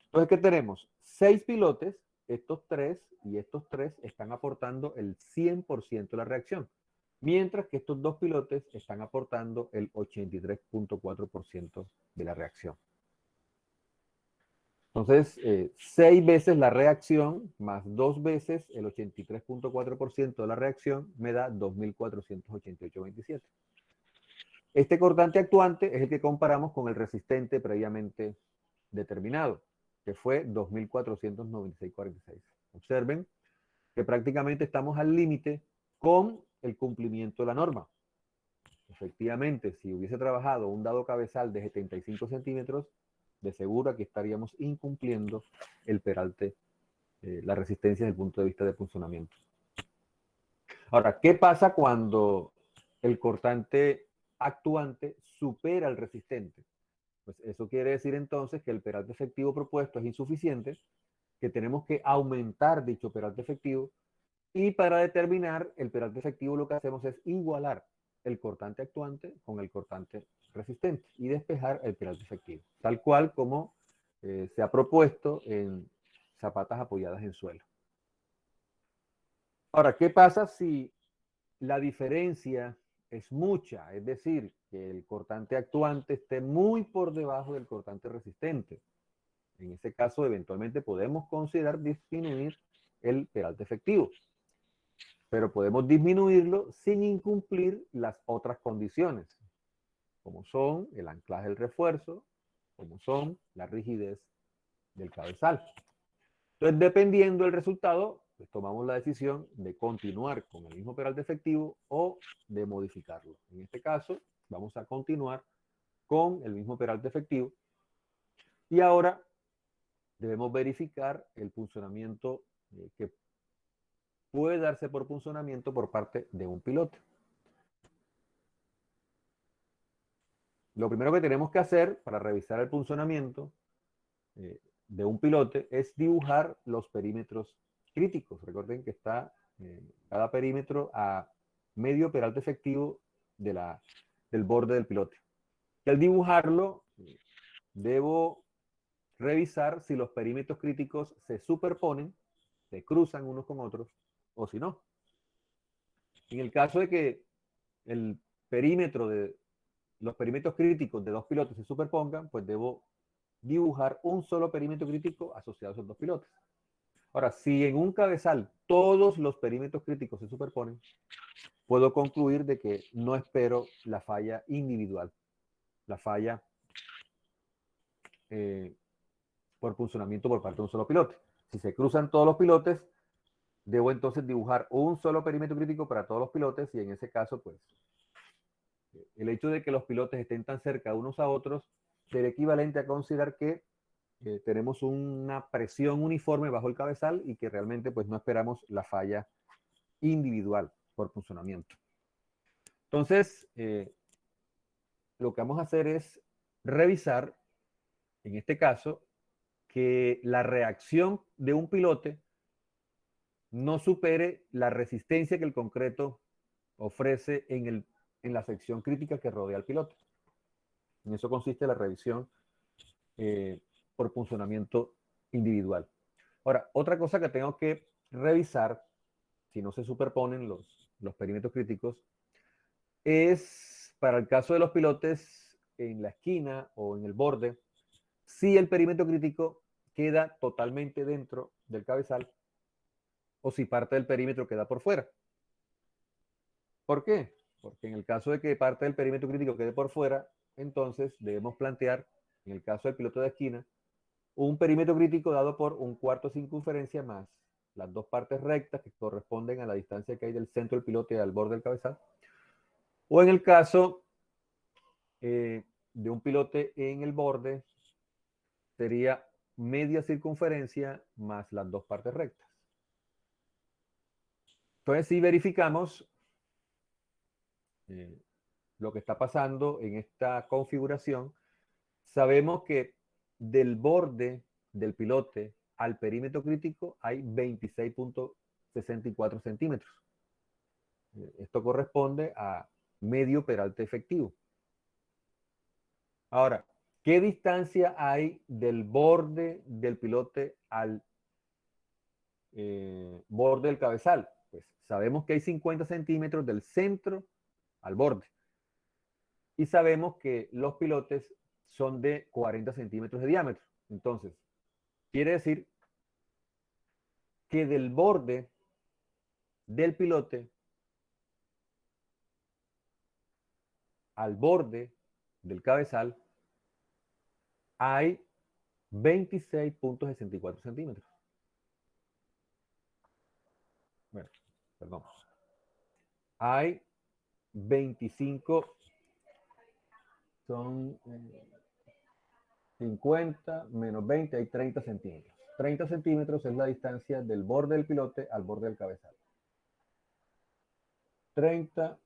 Entonces, ¿qué tenemos? 6 pilotes, estos 3 y estos 3 están aportando el 100% de la reacción, mientras que estos dos pilotes están aportando el 83.4% de la reacción. Entonces, 6 veces la reacción más 2 veces el 83.4% de la reacción me da 2.488.27. Este cortante actuante es el que comparamos con el resistente previamente determinado, que fue 2.496.46. Observen que prácticamente estamos al límite con el cumplimiento de la norma. Efectivamente, si hubiese trabajado un dado cabezal de 75 centímetros, de seguro aquí estaríamos incumpliendo el peralte, la resistencia desde el punto de vista de funcionamiento. Ahora, ¿qué pasa cuando el cortante actuante supera el resistente? Pues eso quiere decir entonces que el peralte efectivo propuesto es insuficiente, que tenemos que aumentar dicho peralte efectivo, y para determinar el peralte efectivo lo que hacemos es igualar el cortante actuante con el cortante resistente y despejar el peralte efectivo, tal cual como se ha propuesto en zapatas apoyadas en suelo. Ahora, ¿qué pasa si la diferencia es mucha? Es decir, que el cortante actuante esté muy por debajo del cortante resistente. En ese caso, eventualmente podemos considerar disminuir el peralte efectivo, pero podemos disminuirlo sin incumplir las otras condiciones, como son el anclaje del refuerzo, como son la rigidez del cabezal. Entonces, dependiendo del resultado, pues tomamos la decisión de continuar con el mismo peralte efectivo o de modificarlo. En este caso, vamos a continuar con el mismo peralte efectivo. Y ahora debemos verificar el funcionamiento que puede darse por funcionamiento por parte de un piloto. Lo primero que tenemos que hacer para revisar el funcionamiento de un pilote es dibujar los perímetros críticos. Recuerden que está cada perímetro a medio peralte efectivo del borde del pilote. Y al dibujarlo, debo revisar si los perímetros críticos se superponen, se cruzan unos con otros, o si no. En el caso de que el perímetro de los perímetros críticos de dos pilotes se superpongan, pues debo dibujar un solo perímetro crítico asociado a esos dos pilotes. Ahora, si en un cabezal todos los perímetros críticos se superponen, puedo concluir de que no espero la falla individual, la falla por funcionamiento por parte de un solo pilote. Si se cruzan todos los pilotes, debo entonces dibujar un solo perímetro crítico para todos los pilotes y en ese caso, pues, el hecho de que los pilotes estén tan cerca unos a otros sería equivalente a considerar que tenemos una presión uniforme bajo el cabezal y que realmente pues no esperamos la falla individual por funcionamiento. Entonces, lo que vamos a hacer es revisar, en este caso, que la reacción de un pilote no supere la resistencia que el concreto ofrece en la sección crítica que rodea al piloto. En eso consiste la revisión por funcionamiento individual. Ahora, otra cosa que tengo que revisar, si no se superponen los perímetros críticos, es para el caso de los pilotes en la esquina o en el borde, si el perímetro crítico queda totalmente dentro del cabezal o si parte del perímetro queda por fuera. ¿Por qué? Porque en el caso de que parte del perímetro crítico quede por fuera, entonces debemos plantear, en el caso del piloto de esquina, un perímetro crítico dado por un cuarto de circunferencia más las dos partes rectas que corresponden a la distancia que hay del centro del pilote al borde del cabezal. O en el caso de un pilote en el borde, sería media circunferencia más las dos partes rectas. Entonces, si verificamos lo que está pasando en esta configuración, sabemos que del borde del pilote al perímetro crítico hay 26.64 centímetros. Esto corresponde a medio peralte efectivo. Ahora, ¿qué distancia hay del borde del pilote al borde del cabezal? Pues sabemos que hay 50 centímetros del centro al borde. Y sabemos que los pilotes son de 40 centímetros de diámetro. Entonces, quiere decir que del borde del pilote al borde del cabezal hay 26.64 centímetros. Bueno, perdón. hay 25, son 50 menos 20, hay 30 centímetros. 30 centímetros es la distancia del borde del pilote al borde del cabezal. 30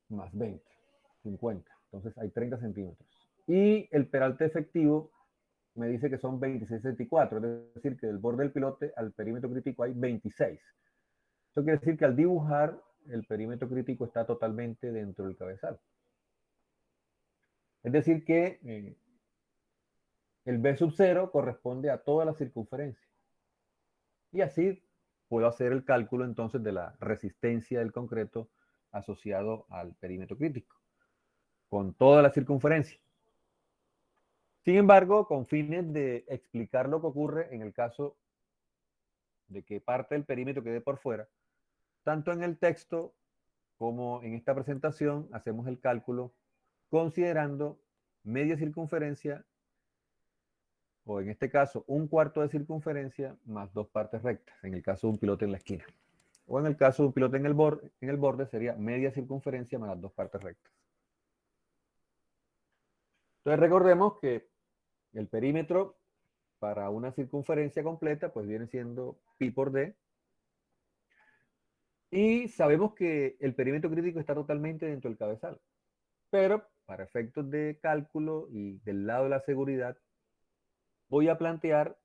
más 20, 50. Entonces hay 30 centímetros. Y el peralte efectivo me dice que son 26,64, es decir, que del borde del pilote al perímetro crítico hay 26. Eso quiere decir que al dibujar, el perímetro crítico está totalmente dentro del cabezal. Es decir, que el B sub 0 corresponde a toda la circunferencia. Y así puedo hacer el cálculo entonces de la resistencia del concreto asociado al perímetro crítico, con toda la circunferencia. Sin embargo, con fines de explicar lo que ocurre en el caso de que parte del perímetro quede por fuera, tanto en el texto como en esta presentación hacemos el cálculo considerando media circunferencia, o en este caso un cuarto de circunferencia más dos partes rectas, en el caso de un pilote en la esquina. O en el caso de un pilote en el borde sería media circunferencia más las dos partes rectas. Entonces recordemos que el perímetro para una circunferencia completa pues viene siendo pi por d. Y sabemos que el perímetro crítico está totalmente dentro del cabezal. Pero para efectos de cálculo y del lado de la seguridad, voy a plantear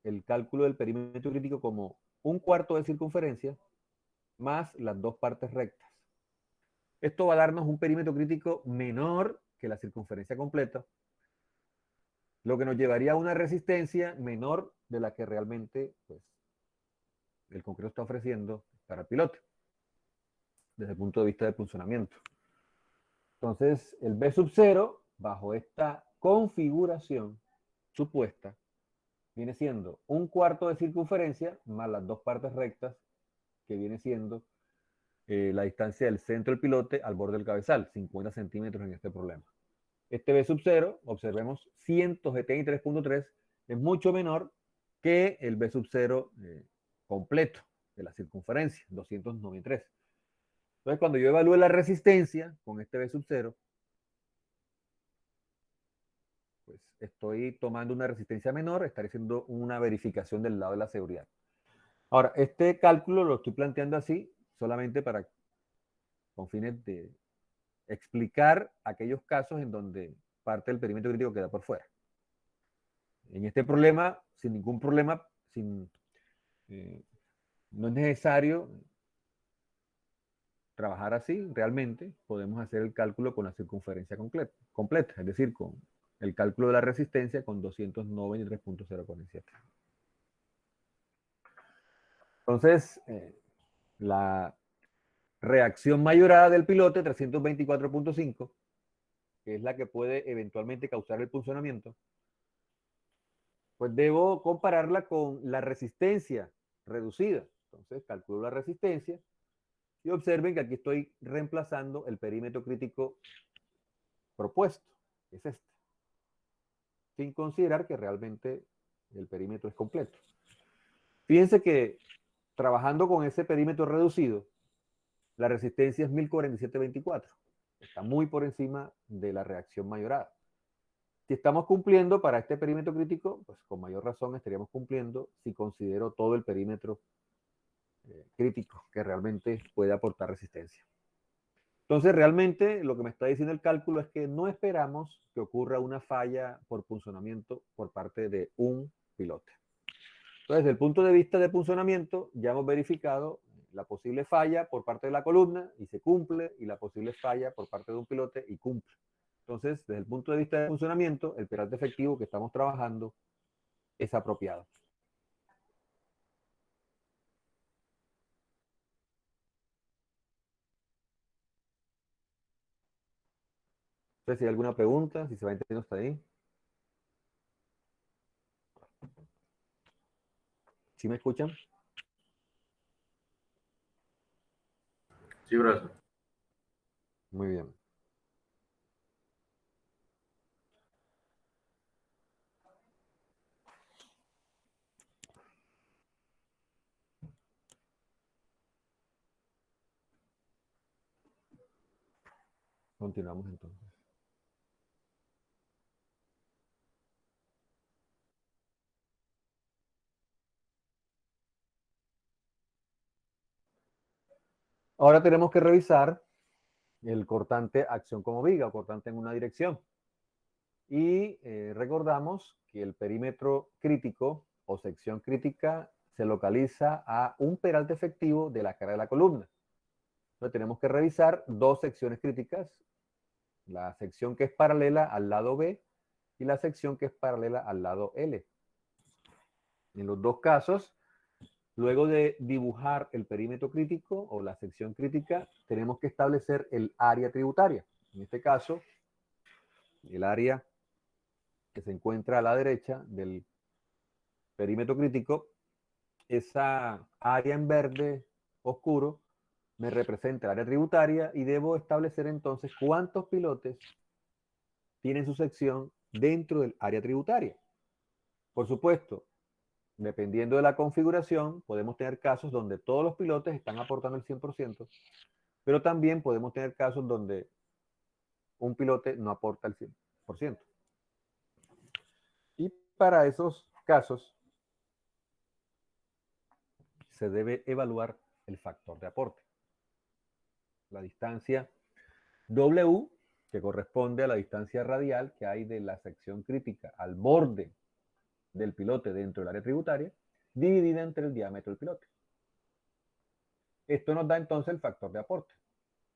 el cálculo del perímetro crítico como un cuarto de circunferencia más las dos partes rectas. Esto va a darnos un perímetro crítico menor que la circunferencia completa, lo que nos llevaría a una resistencia menor de la que realmente pues, el concreto está ofreciendo para el pilote, desde el punto de vista del funcionamiento. Entonces, el B sub 0, bajo esta configuración supuesta, viene siendo un cuarto de circunferencia más las dos partes rectas, que viene siendo la distancia del centro del pilote al borde del cabezal, 50 centímetros en este problema. Este B sub 0, observemos, 173,3 es mucho menor que el B sub 0 completo de la circunferencia, 293. Entonces, cuando yo evalúe la resistencia con este B sub 0, pues estoy tomando una resistencia menor, estaré haciendo una verificación del lado de la seguridad. Ahora, este cálculo lo estoy planteando así solamente para, con fines de explicar aquellos casos en donde parte del perímetro crítico queda por fuera. En este problema, sin ningún problema, no es necesario trabajar así, realmente podemos hacer el cálculo con la circunferencia completa, es decir, con el cálculo de la resistencia con 293,047. Entonces, la reacción mayorada del pilote, 324,5, que es la que puede eventualmente causar el punzonamiento, pues debo compararla con la resistencia reducida. Entonces, calculo la resistencia y observen que aquí estoy reemplazando el perímetro crítico propuesto, que es este, sin considerar que realmente el perímetro es completo. Fíjense que trabajando con ese perímetro reducido, la resistencia es 1047,24. Está muy por encima de la reacción mayorada. Si estamos cumpliendo para este perímetro crítico, pues con mayor razón estaríamos cumpliendo si considero todo el perímetro crítico que realmente puede aportar resistencia. Entonces, realmente lo que me está diciendo el cálculo es que no esperamos que ocurra una falla por punzonamiento por parte de un pilote. Entonces, desde el punto de vista de punzonamiento, ya hemos verificado la posible falla por parte de la columna y se cumple, y la posible falla por parte de un pilote y cumple. Entonces, desde el punto de vista de funcionamiento, el peralte efectivo que estamos trabajando es apropiado. Entonces, si hay alguna pregunta, si se va entendiendo hasta ahí. ¿Sí me escuchan? Sí, brazo. Muy bien. Continuamos entonces. Ahora tenemos que revisar el cortante acción como viga o cortante en una dirección. Y recordamos que el perímetro crítico o sección crítica se localiza a un peralte efectivo de la cara de la columna. Entonces tenemos que revisar dos secciones críticas, la sección que es paralela al lado B y la sección que es paralela al lado L. En los dos casos, luego de dibujar el perímetro crítico o la sección crítica, tenemos que establecer el área tributaria. En este caso, el área que se encuentra a la derecha del perímetro crítico, esa área en verde oscuro me representa el área tributaria y debo establecer entonces cuántos pilotes tienen su sección dentro del área tributaria. Por supuesto, dependiendo de la configuración, podemos tener casos donde todos los pilotes están aportando el 100%, pero también podemos tener casos donde un pilote no aporta el 100%. Y para esos casos se debe evaluar el factor de aporte. La distancia W, que corresponde a la distancia radial que hay de la sección crítica al borde del pilote dentro del área tributaria, dividida entre el diámetro del pilote. Esto nos da entonces el factor de aporte.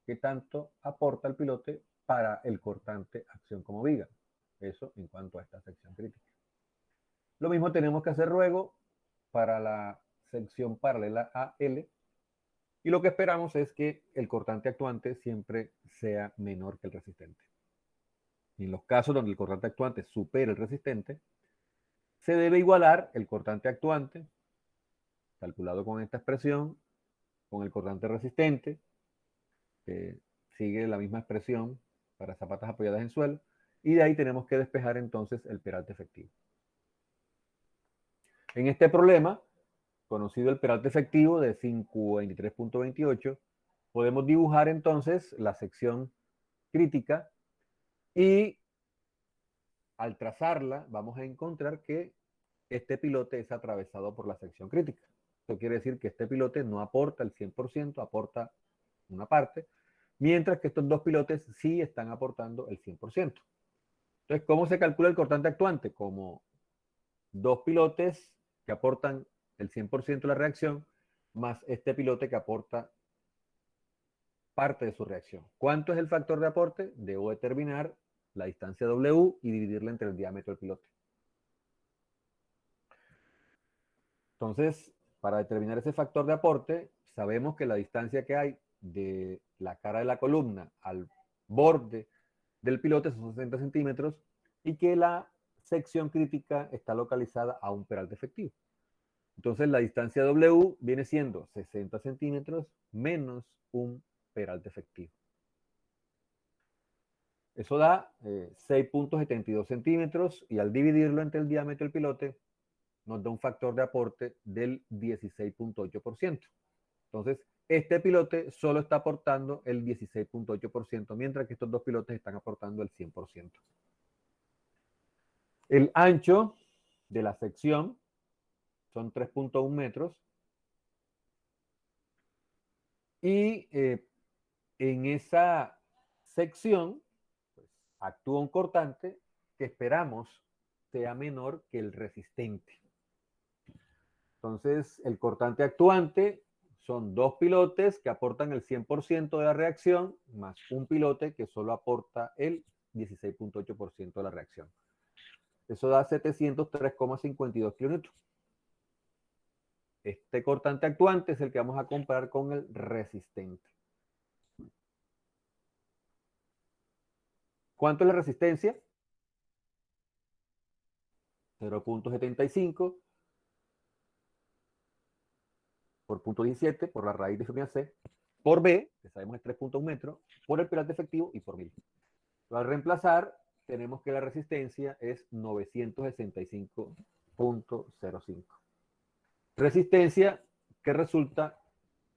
¿Qué tanto aporta el pilote para el cortante acción como viga? Eso en cuanto a esta sección crítica. Lo mismo tenemos que hacer luego para la sección paralela a L. Y lo que esperamos es que el cortante actuante siempre sea menor que el resistente. Y en los casos donde el cortante actuante supera el resistente, se debe igualar el cortante actuante, calculado con esta expresión, con el cortante resistente, que sigue la misma expresión para zapatas apoyadas en suelo, y de ahí tenemos que despejar entonces el peralte efectivo. En este problema, conocido el peralte efectivo de 523.28, podemos dibujar entonces la sección crítica y al trazarla vamos a encontrar que este pilote es atravesado por la sección crítica. Esto quiere decir que este pilote no aporta el 100%, aporta una parte, mientras que estos dos pilotes sí están aportando el 100%. Entonces, ¿cómo se calcula el cortante actuante? Como dos pilotes que aportan el 100% de la reacción, más este pilote que aporta parte de su reacción. ¿Cuánto es el factor de aporte? Debo determinar la distancia W y dividirla entre el diámetro del pilote. Entonces, para determinar ese factor de aporte, sabemos que la distancia que hay de la cara de la columna al borde del pilote son 60 centímetros y que la sección crítica está localizada a un peralte efectivo. Entonces, la distancia W viene siendo 60 centímetros menos un peralte efectivo. Eso da 6.72 centímetros y al dividirlo entre el diámetro del pilote nos da un factor de aporte del 16.8%. Entonces, este pilote solo está aportando el 16.8%, mientras que estos dos pilotes están aportando el 100%. El ancho de la sección son 3.1 metros y en esa sección pues, actúa un cortante que esperamos sea menor que el resistente. Entonces, el cortante actuante son dos pilotes que aportan el 100% de la reacción, más un pilote que solo aporta el 16.8% de la reacción. Eso da 703,52 kilonewtons. Este cortante actuante es el que vamos a comparar con el resistente. ¿Cuánto es la resistencia? 0.75 por 0.17 por la raíz de familia C, por B, que sabemos es 3.1 metros, por el peralte efectivo y por 1000. Al reemplazar, tenemos que la resistencia es 965.05. Resistencia que resulta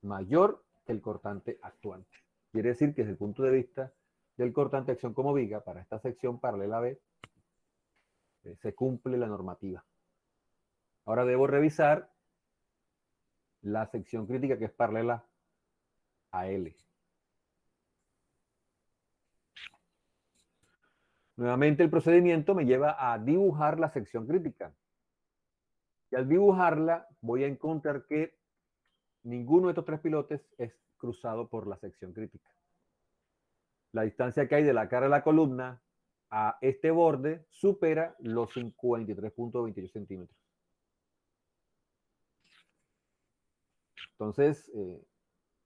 mayor que el cortante actuante. Quiere decir que desde el punto de vista del cortante acción como viga para esta sección paralela B, se cumple la normativa. Ahora debo revisar la sección crítica que es paralela a L. Nuevamente el procedimiento me lleva a dibujar la sección crítica. Y al dibujarla voy a encontrar que ninguno de estos tres pilotes es cruzado por la sección crítica. La distancia que hay de la cara de la columna a este borde supera los 53.28 centímetros. Entonces,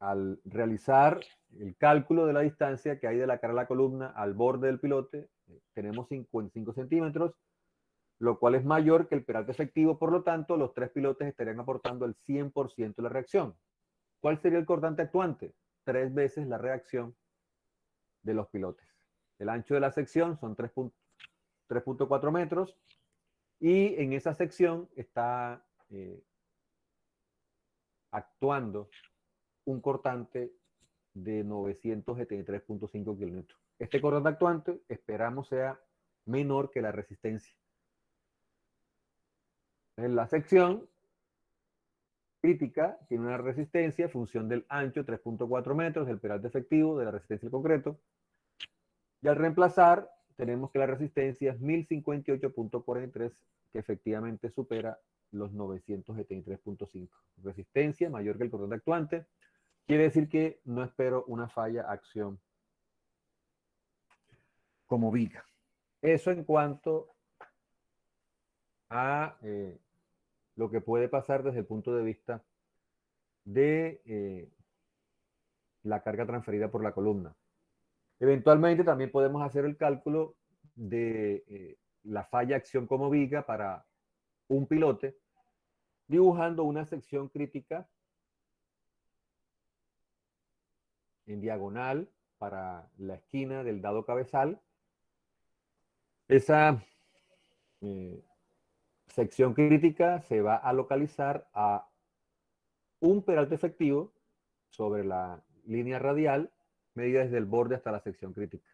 al realizar el cálculo de la distancia que hay de la cara de la columna al borde del pilote, tenemos 55 centímetros, lo cual es mayor que el peralte efectivo, por lo tanto, los tres pilotes estarían aportando el 100% de la reacción. ¿Cuál sería el cortante actuante? 3 veces la reacción de los pilotes. El ancho de la sección son 3.4 metros y en esa sección está actuando un cortante de 973.5 kilómetros. Este cortante actuante esperamos sea menor que la resistencia. En la sección crítica tiene una resistencia en función del ancho, 3.4 metros, del peralte efectivo, de la resistencia del concreto. Y al reemplazar, tenemos que la resistencia es 1058.43, que efectivamente supera los 973.5. Resistencia mayor que el cortante actuante. Quiere decir que no espero una falla acción como viga. Eso en cuanto a lo que puede pasar desde el punto de vista de la carga transferida por la columna. Eventualmente también podemos hacer el cálculo de la falla acción como viga para un pilote, dibujando una sección crítica en diagonal para la esquina del dado cabezal. Esa sección crítica se va a localizar a un peralte efectivo sobre la línea radial, medida desde el borde hasta la sección crítica.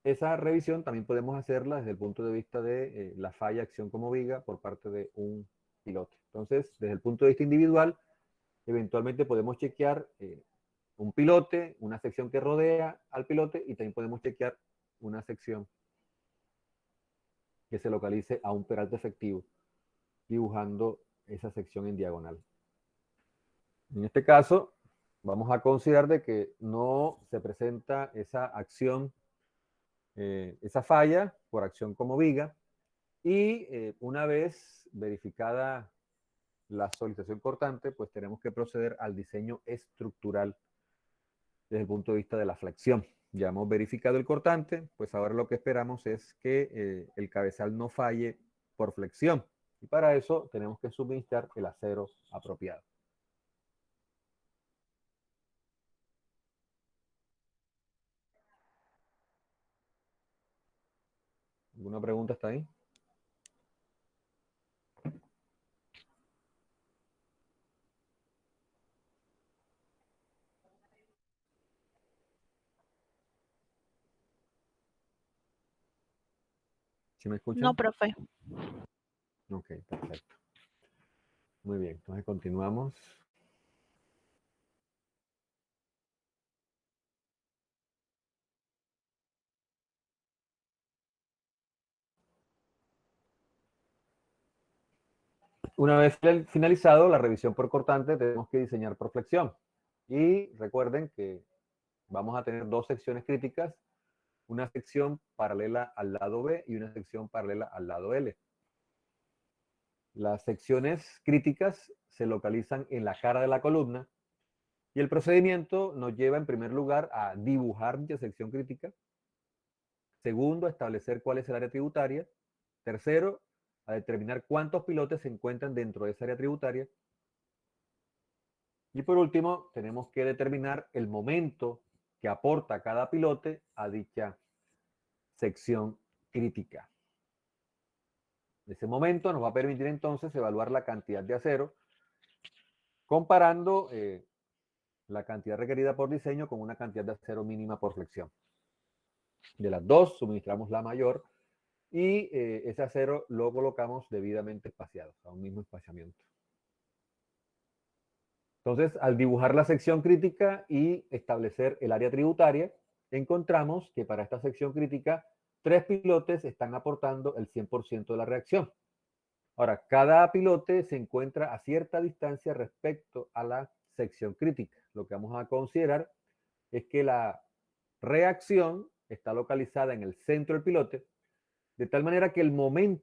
Esa revisión también podemos hacerla desde el punto de vista de la falla acción como viga por parte de un pilote. Entonces, desde el punto de vista individual, eventualmente podemos chequear un pilote, una sección que rodea al pilote y también podemos chequear una sección que se localice a un peralte efectivo, dibujando esa sección en diagonal. En este caso, vamos a considerar de que no se presenta esa acción, esa falla por acción como viga, y una vez verificada la solicitación cortante, pues tenemos que proceder al diseño estructural desde el punto de vista de la flexión. Ya hemos verificado el cortante, pues ahora lo que esperamos es que el cabezal no falle por flexión. Y para eso tenemos que suministrar el acero apropiado. ¿Alguna pregunta hasta ahí? ¿Sí me escuchan? No, profe. Ok, perfecto. Muy bien, entonces continuamos. Una vez finalizado la revisión por cortante, tenemos que diseñar por flexión. Y recuerden que vamos a tener dos secciones críticas, una sección paralela al lado B y una sección paralela al lado L. Las secciones críticas se localizan en la cara de la columna y el procedimiento nos lleva en primer lugar a dibujar dicha sección crítica. Segundo, a establecer cuál es el área tributaria. Tercero, a determinar cuántos pilotes se encuentran dentro de esa área tributaria. Y por último, tenemos que determinar el momento que aporta cada pilote a dicha sección crítica. Ese momento nos va a permitir entonces evaluar la cantidad de acero comparando la cantidad requerida por diseño con una cantidad de acero mínima por flexión. De las dos, suministramos la mayor y ese acero lo colocamos debidamente espaciado, a un mismo espaciamiento. Entonces, al dibujar la sección crítica y establecer el área tributaria, encontramos que para esta sección crítica, 3 pilotes están aportando el 100% de la reacción. Ahora, cada pilote se encuentra a cierta distancia respecto a la sección crítica. Lo que vamos a considerar es que la reacción está localizada en el centro del pilote, de tal manera que el momento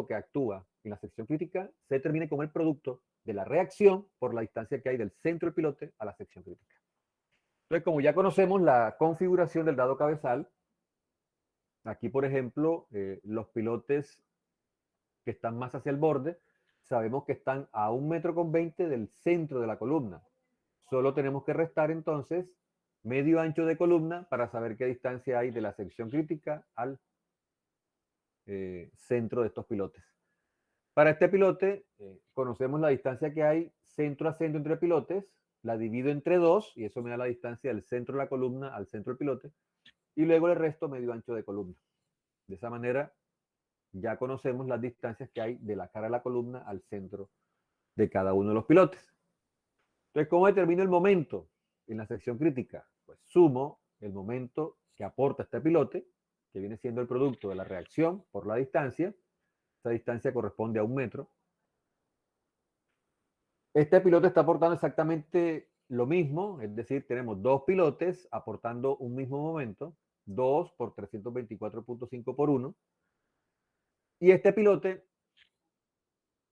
que actúa en la sección crítica se determine como el producto de la reacción por la distancia que hay del centro del pilote a la sección crítica. Entonces, como ya conocemos la configuración del dado cabezal, aquí, por ejemplo, los pilotes que están más hacia el borde, sabemos que están a 1,20 m del centro de la columna. Solo tenemos que restar entonces medio ancho de columna para saber qué distancia hay de la sección crítica al centro de estos pilotes. Para este pilote, conocemos la distancia que hay centro a centro entre pilotes, la divido entre 2 y eso me da la distancia del centro de la columna al centro del pilote y luego le resto medio ancho de columna. De esa manera ya conocemos las distancias que hay de la cara de la columna al centro de cada uno de los pilotes. Entonces, ¿cómo determino el momento en la sección crítica? Pues sumo el momento que aporta este pilote, que viene siendo el producto de la reacción por la distancia. Esa distancia corresponde a 1 metro. Este pilote está aportando exactamente lo mismo, es decir, tenemos 2 pilotes aportando un mismo momento, 2 por 324.5 por 1. Y este pilote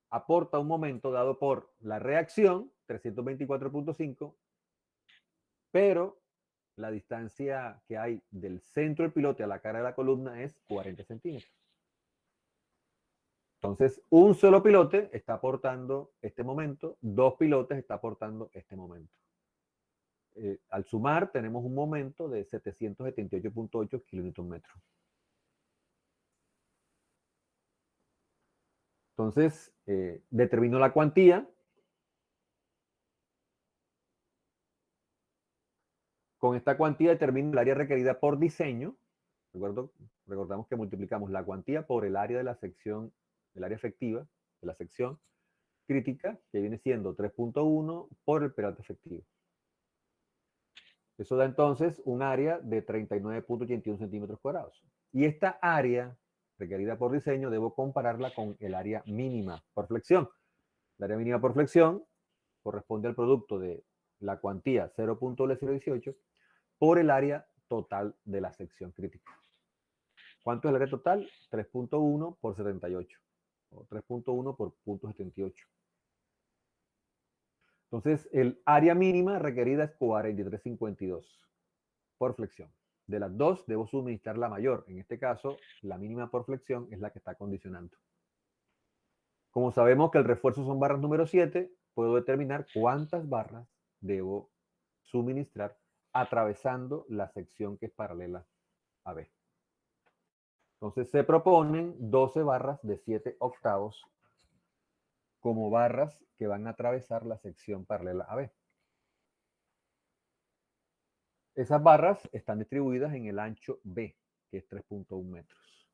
aporta un momento dado por la reacción, 324.5, pero la distancia que hay del centro del pilote a la cara de la columna es 40 centímetros. Entonces, un solo pilote está aportando este momento, 2 pilotes está aportando este momento. Al sumar, tenemos un momento de 778.8 kN/m. Entonces, determino la cuantía. Con esta cuantía determino el área requerida por diseño. Recordamos que multiplicamos la cuantía por el área de la sección, el área efectiva de la sección crítica, que viene siendo 3.1 por el peralte efectivo. Eso da entonces un área de 39.81 centímetros cuadrados. Y esta área requerida por diseño debo compararla con el área mínima por flexión. La área mínima por flexión corresponde al producto de la cuantía 0.018 por el área total de la sección crítica. ¿Cuánto es el área total? 3.1 por 78, o 3.1 por 0.78. Entonces, el área mínima requerida es 43.52 por flexión. De las dos, debo suministrar la mayor. En este caso, la mínima por flexión es la que está condicionando. Como sabemos que el refuerzo son barras número 7, puedo determinar cuántas barras debo suministrar atravesando la sección que es paralela a B. Entonces se proponen 12 barras de 7 octavos como barras que van a atravesar la sección paralela a B. Esas barras están distribuidas en el ancho B, que es 3.1 metros.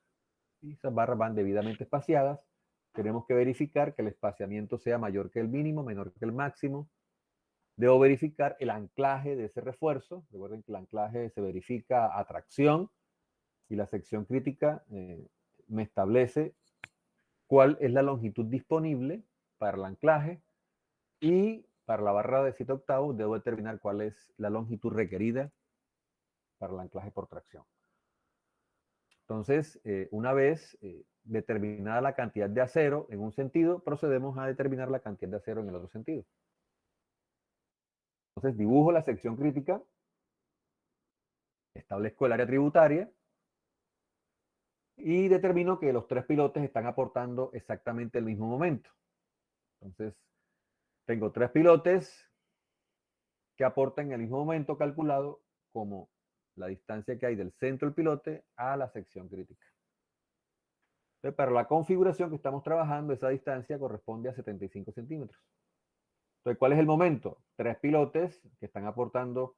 Y esas barras van debidamente espaciadas. Tenemos que verificar que el espaciamiento sea mayor que el mínimo, menor que el máximo. Debo verificar el anclaje de ese refuerzo. Recuerden que el anclaje se verifica a tracción y la sección crítica me establece cuál es la longitud disponible para el anclaje y para la barra de 7 octavos debo determinar cuál es la longitud requerida para el anclaje por tracción. Entonces, una vez determinada la cantidad de acero en un sentido, procedemos a determinar la cantidad de acero en el otro sentido. Entonces, dibujo la sección crítica, establezco el área tributaria y determino que los 3 pilotes están aportando exactamente el mismo momento. Entonces, tengo 3 pilotes que aportan el mismo momento calculado como la distancia que hay del centro del pilote a la sección crítica. Entonces, para la configuración que estamos trabajando, esa distancia corresponde a 75 centímetros. Entonces, ¿cuál es el momento? 3 pilotes que están aportando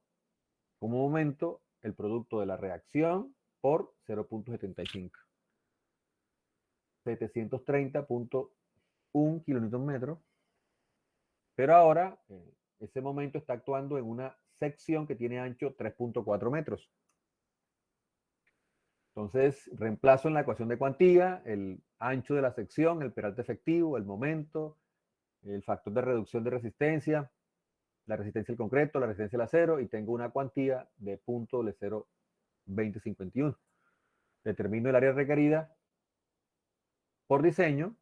como momento el producto de la reacción por 0.75. 730.1 kilonewton-metros. Pero ahora ese momento está actuando en una sección que tiene ancho 3.4 metros. Entonces, reemplazo en la ecuación de cuantía el ancho de la sección, el peralte efectivo, el momento, el factor de reducción de resistencia, la resistencia al concreto, la resistencia al acero, y tengo una cuantía de 0.2051. Determino el área requerida por diseño,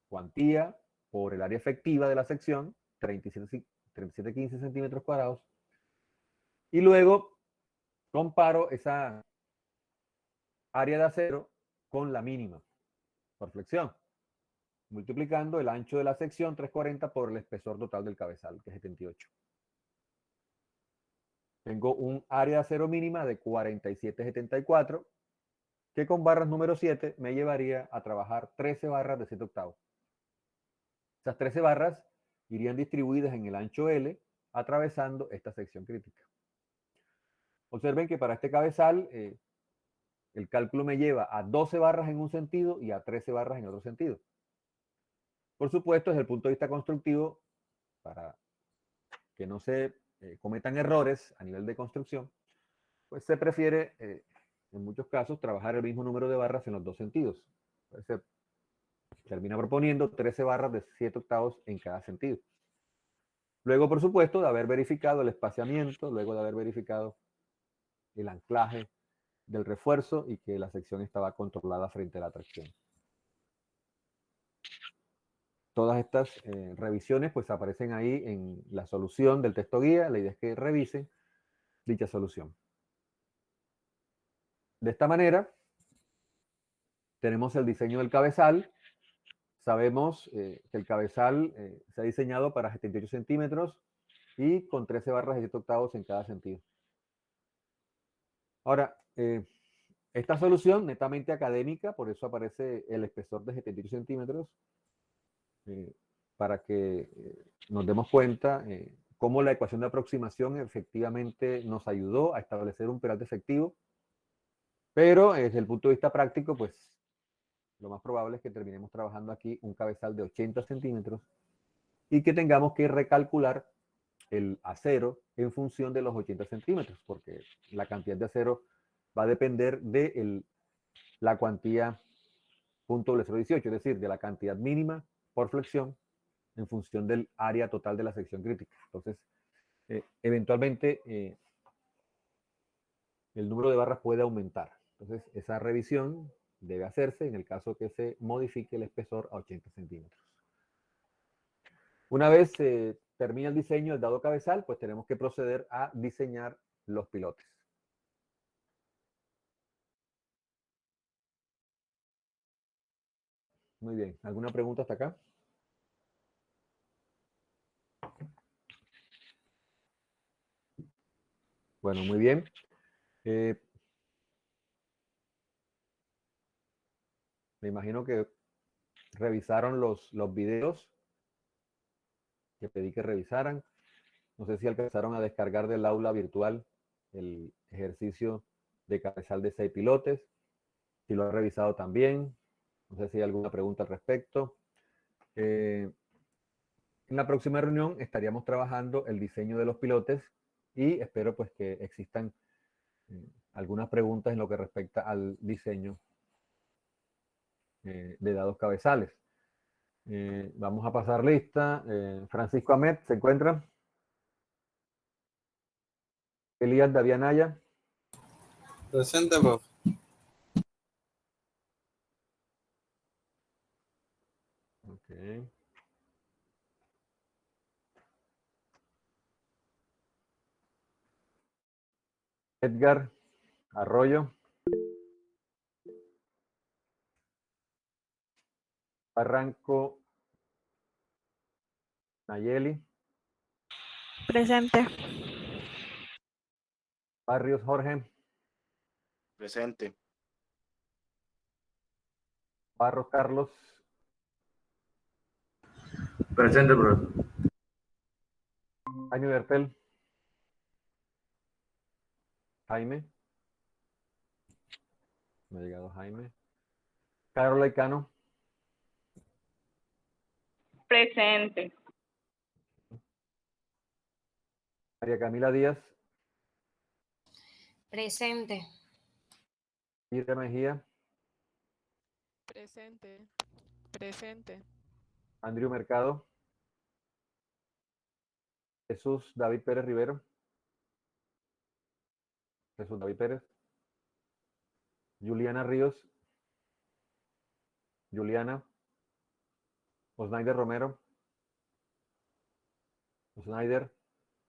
cuantía por el área efectiva de la sección, 3715 centímetros cuadrados, y luego comparo esa área de acero con la mínima por flexión, multiplicando el ancho de la sección 340 por el espesor total del cabezal, que es 78. Tengo un área de acero mínima de 47,74, que con barras número 7 me llevaría a trabajar 13 barras de 7 octavos. Esas 13 barras irían distribuidas en el ancho L, atravesando esta sección crítica. Observen que para este cabezal el cálculo me lleva a 12 barras en un sentido y a 13 barras en otro sentido. Por supuesto, desde el punto de vista constructivo, para que no se cometan errores a nivel de construcción, pues se prefiere, en muchos casos, trabajar el mismo número de barras en los dos sentidos. Pues se termina proponiendo 13 barras de 7 octavos en cada sentido. Luego, por supuesto, de haber verificado el espaciamiento, luego de haber verificado el anclaje del refuerzo y que la sección estaba controlada frente a la tracción. Todas estas revisiones pues aparecen ahí en la solución del texto guía. La idea es que revisen dicha solución. De esta manera, tenemos el diseño del cabezal. Sabemos que el cabezal se ha diseñado para 78 centímetros y con 13 barras de 7 octavos en cada sentido. Ahora, esta solución netamente académica, por eso aparece el espesor de 78 centímetros, para que nos demos cuenta cómo la ecuación de aproximación efectivamente nos ayudó a establecer un peralte efectivo, pero desde el punto de vista práctico, pues lo más probable es que terminemos trabajando aquí un cabezal de 80 centímetros y que tengamos que recalcular el acero en función de los 80 centímetros, porque la cantidad de acero va a depender de la cuantía .018, es decir, de la cantidad mínima por flexión en función del área total de la sección crítica. Entonces, eventualmente el número de barras puede aumentar. Entonces, esa revisión debe hacerse en el caso que se modifique el espesor a 80 centímetros. Una vez termina el diseño del dado cabezal, pues tenemos que proceder a diseñar los pilotes. Muy bien. ¿Alguna pregunta hasta acá? Bueno, muy bien. Me imagino que revisaron los videos que pedí que revisaran. No sé si alcanzaron a descargar del aula virtual el ejercicio de cabezal de 6 pilotes. Si lo han revisado también. No sé si hay alguna pregunta al respecto. En la próxima reunión estaríamos trabajando el diseño de los pilotes y espero pues que existan algunas preguntas en lo que respecta al diseño de dados cabezales. Vamos a pasar lista. Francisco Ahmed, ¿se encuentra? Elías Davianaya. Presente, profe. Okay. Edgar Arroyo. Barranco Nayeli. Presente. Barrios Jorge. Presente. Barros Carlos. Presente, profesor. Jaime Bertel. Jaime. Me ha llegado Jaime. Carola Icano. Presente. María Camila Díaz. Presente. Ira Mejía. Presente. Presente. Andrew Mercado. Jesús David Pérez Rivero. Jesús David Pérez. Juliana Ríos. Juliana. Osnaider Romero. Osnaider.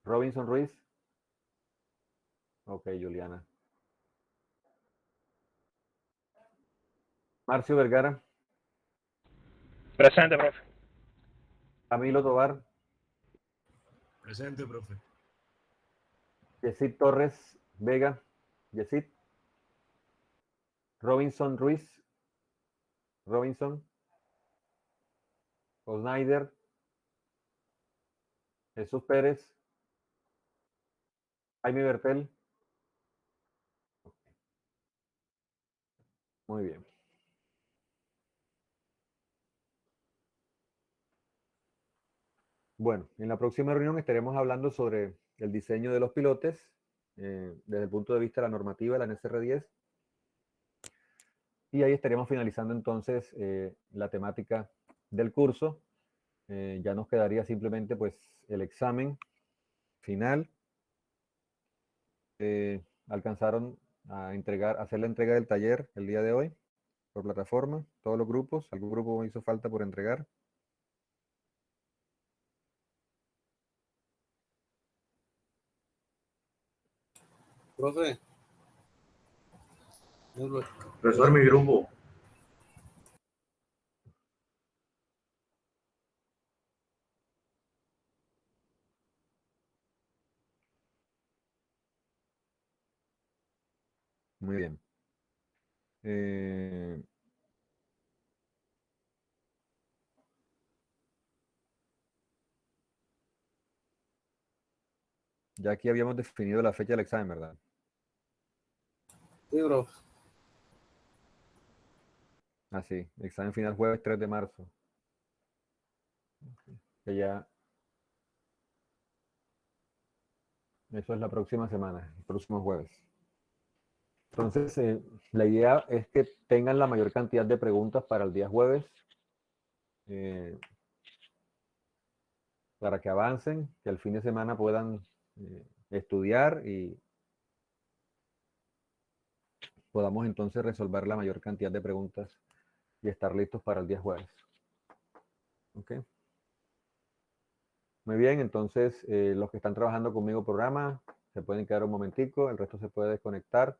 Robinson Ruiz. Ok, Juliana. Marcio Vergara. Presente, profe. Camilo Tobar. Presente, profe. Yesid Torres Vega. Yesid. Robinson Ruiz. Robinson. Osnaider. Jesús Pérez. Jaime Bertel. Muy bien. Bueno, en la próxima reunión estaremos hablando sobre el diseño de los pilotes desde el punto de vista de la normativa de la NSR10. Y ahí estaremos finalizando entonces la temática del curso. Ya nos quedaría simplemente pues el examen final. Alcanzaron a hacer la entrega del taller el día de hoy por plataforma, todos los grupos. ¿Algún grupo hizo falta por entregar? Profe. Profesor, mi grupo. Muy bien. Ya aquí habíamos definido la fecha del examen, ¿verdad? Sí, profe. Ah, sí. Examen final jueves 3 de marzo. Que ya... Eso es la próxima semana, el próximo jueves. Entonces, la idea es que tengan la mayor cantidad de preguntas para el día jueves, para que avancen, que el fin de semana puedan estudiar y podamos entonces resolver la mayor cantidad de preguntas y estar listos para el día jueves. ¿Ok? Muy bien, entonces los que están trabajando conmigo programa se pueden quedar un momentico, el resto se puede desconectar.